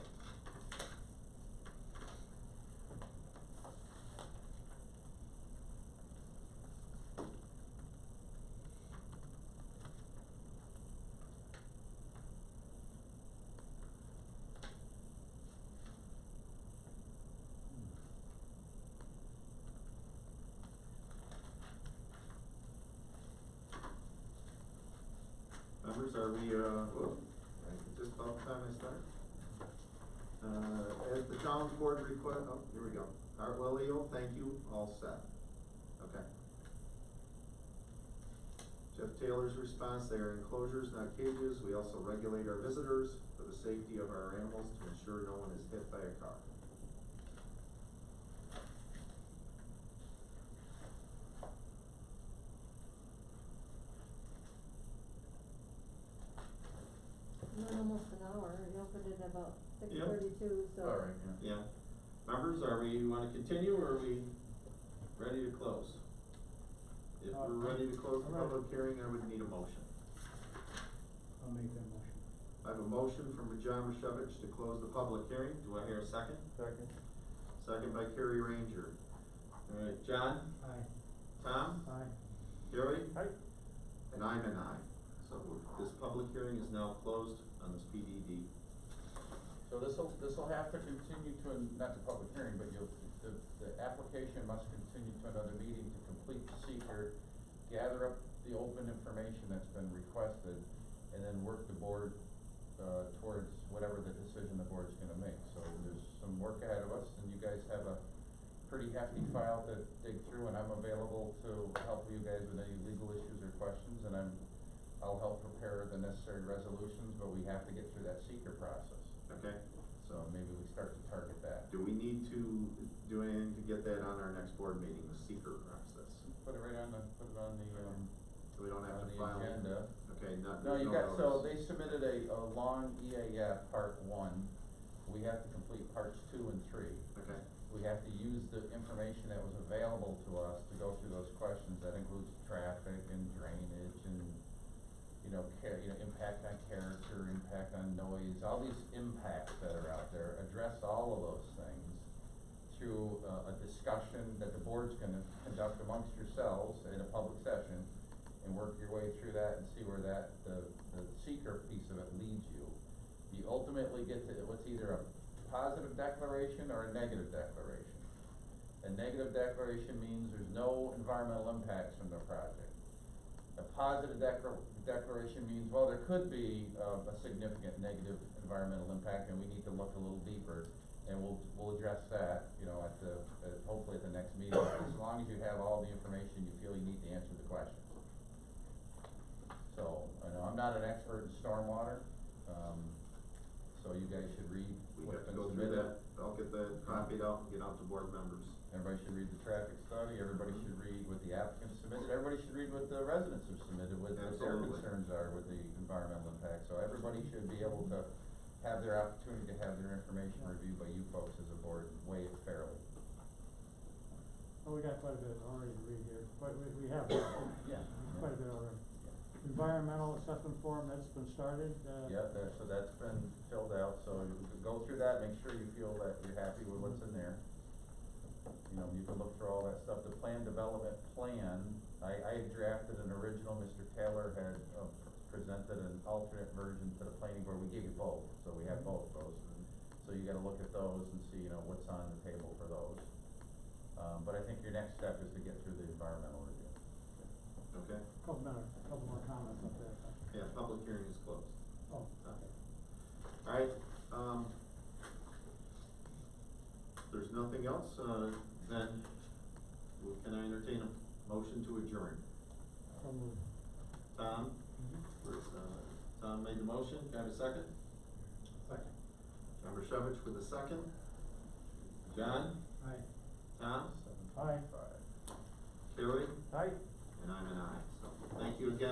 [SPEAKER 3] members, are we, just about the time I start? As the town board request, oh, here we go. Art Lilio, thank you, all set. Okay. Jeff Taylor's response, they are enclosures, not cages. We also regulate our visitors for the safety of our animals to ensure no one is hit by a car.
[SPEAKER 4] Not almost an hour, you opened it about
[SPEAKER 3] Yep.
[SPEAKER 4] 6:32, so.
[SPEAKER 8] All right, yeah.
[SPEAKER 3] Yeah. Members, are we, wanna continue or are we ready to close? If we're ready to close the
[SPEAKER 6] I'm ready.
[SPEAKER 3] public hearing, I would need a motion.
[SPEAKER 6] I'll make that motion.
[SPEAKER 3] I have a motion from John Mashevich to close the public hearing. Do I hear a second?
[SPEAKER 5] Second.
[SPEAKER 3] Second by Kerry Ranger. All right, John,
[SPEAKER 6] Aye.
[SPEAKER 3] Tom,
[SPEAKER 6] Aye.
[SPEAKER 3] Gary?
[SPEAKER 5] Aye.
[SPEAKER 3] And I'm an aye. So this public hearing is now closed on this PDD.
[SPEAKER 8] So this'll have to continue to, not the public hearing, but the application must continue to another meeting to complete the seeker, gather up the open information that's been requested, and then work the board, towards whatever the decision the board's gonna make. So there's some work ahead of us, and you guys have a pretty hefty file to dig through, and I'm available to help you guys with any legal issues or questions, and I'll help prepare the necessary resolutions, but we have to get through that seeker process.
[SPEAKER 3] Okay?
[SPEAKER 8] So maybe we start to target that.
[SPEAKER 3] Do we need to do anything to get that on our next board meeting, the seeker process?
[SPEAKER 8] Put it right on the,
[SPEAKER 3] So we don't have
[SPEAKER 8] on
[SPEAKER 3] to
[SPEAKER 8] the
[SPEAKER 3] file?
[SPEAKER 8] agenda.
[SPEAKER 3] Okay,
[SPEAKER 8] No,
[SPEAKER 3] there's
[SPEAKER 8] you got, so
[SPEAKER 3] notice.
[SPEAKER 8] they submitted a long EAF part 1. We have to complete parts 2 and 3.
[SPEAKER 3] Okay,
[SPEAKER 8] We have to use the information that was available to us to go through those questions. That includes traffic and drainage and, impact on character, impact on noise, all these impacts that are out there. Address all of those things through a discussion that the board's gonna conduct amongst yourselves in a public session, and work your way through that and see where the seeker piece of it leads you. You ultimately get to what's either a positive declaration or a negative declaration. A negative declaration means there's no environmental impacts from the project. A positive declaration means, well, there could be a significant negative environmental impact, and we need to look a little deeper, and we'll address that, hopefully at the next meeting, as long as you have all the information you feel you need to answer the questions. So, I'm not an expert in stormwater, so you guys should read
[SPEAKER 3] we
[SPEAKER 8] what's
[SPEAKER 3] have to
[SPEAKER 8] been
[SPEAKER 3] go through
[SPEAKER 8] submitted.
[SPEAKER 3] that. I'll get that copied out and get out to board members.
[SPEAKER 8] Everybody should read the traffic study, everybody should read what the applicant submitted, everybody should read what the residents have submitted, what their
[SPEAKER 3] Absolutely.
[SPEAKER 8] concerns are with the environmental impact. So everybody should be able to have their opportunity to have their information reviewed by you folks as a board, and weigh it fairly.
[SPEAKER 6] Well, we got quite a bit already to read here, but we have
[SPEAKER 8] Yeah.
[SPEAKER 6] quite a bit already. Environmental assessment form, that's been started,
[SPEAKER 8] Yeah, so that's been filled out, so you can go through that, make sure you feel that you're happy with what's in there. You can look through all that stuff. The plan development plan, I had drafted an original, Mr. Taylor had presented an alternate version to the planning board. We gave you both, so we have both those. So you gotta look at those and see, what's on the table for those. But I think your next step is to get through the environmental review.
[SPEAKER 3] Okay?
[SPEAKER 6] couple more comments up there.
[SPEAKER 3] Yeah, public hearing is closed.
[SPEAKER 6] Oh,
[SPEAKER 3] Okay. All right, if there's nothing else, then can I entertain a motion to adjourn?
[SPEAKER 6] so moved.
[SPEAKER 3] Tom? Tom made the motion, can I have a second?
[SPEAKER 6] Second.
[SPEAKER 3] John Mashevich with a second. John?
[SPEAKER 6] Aye.
[SPEAKER 3] Tom?
[SPEAKER 6] Aye.
[SPEAKER 3] Carrie?
[SPEAKER 6] Aye.
[SPEAKER 3] And I'm an aye. So, thank you again.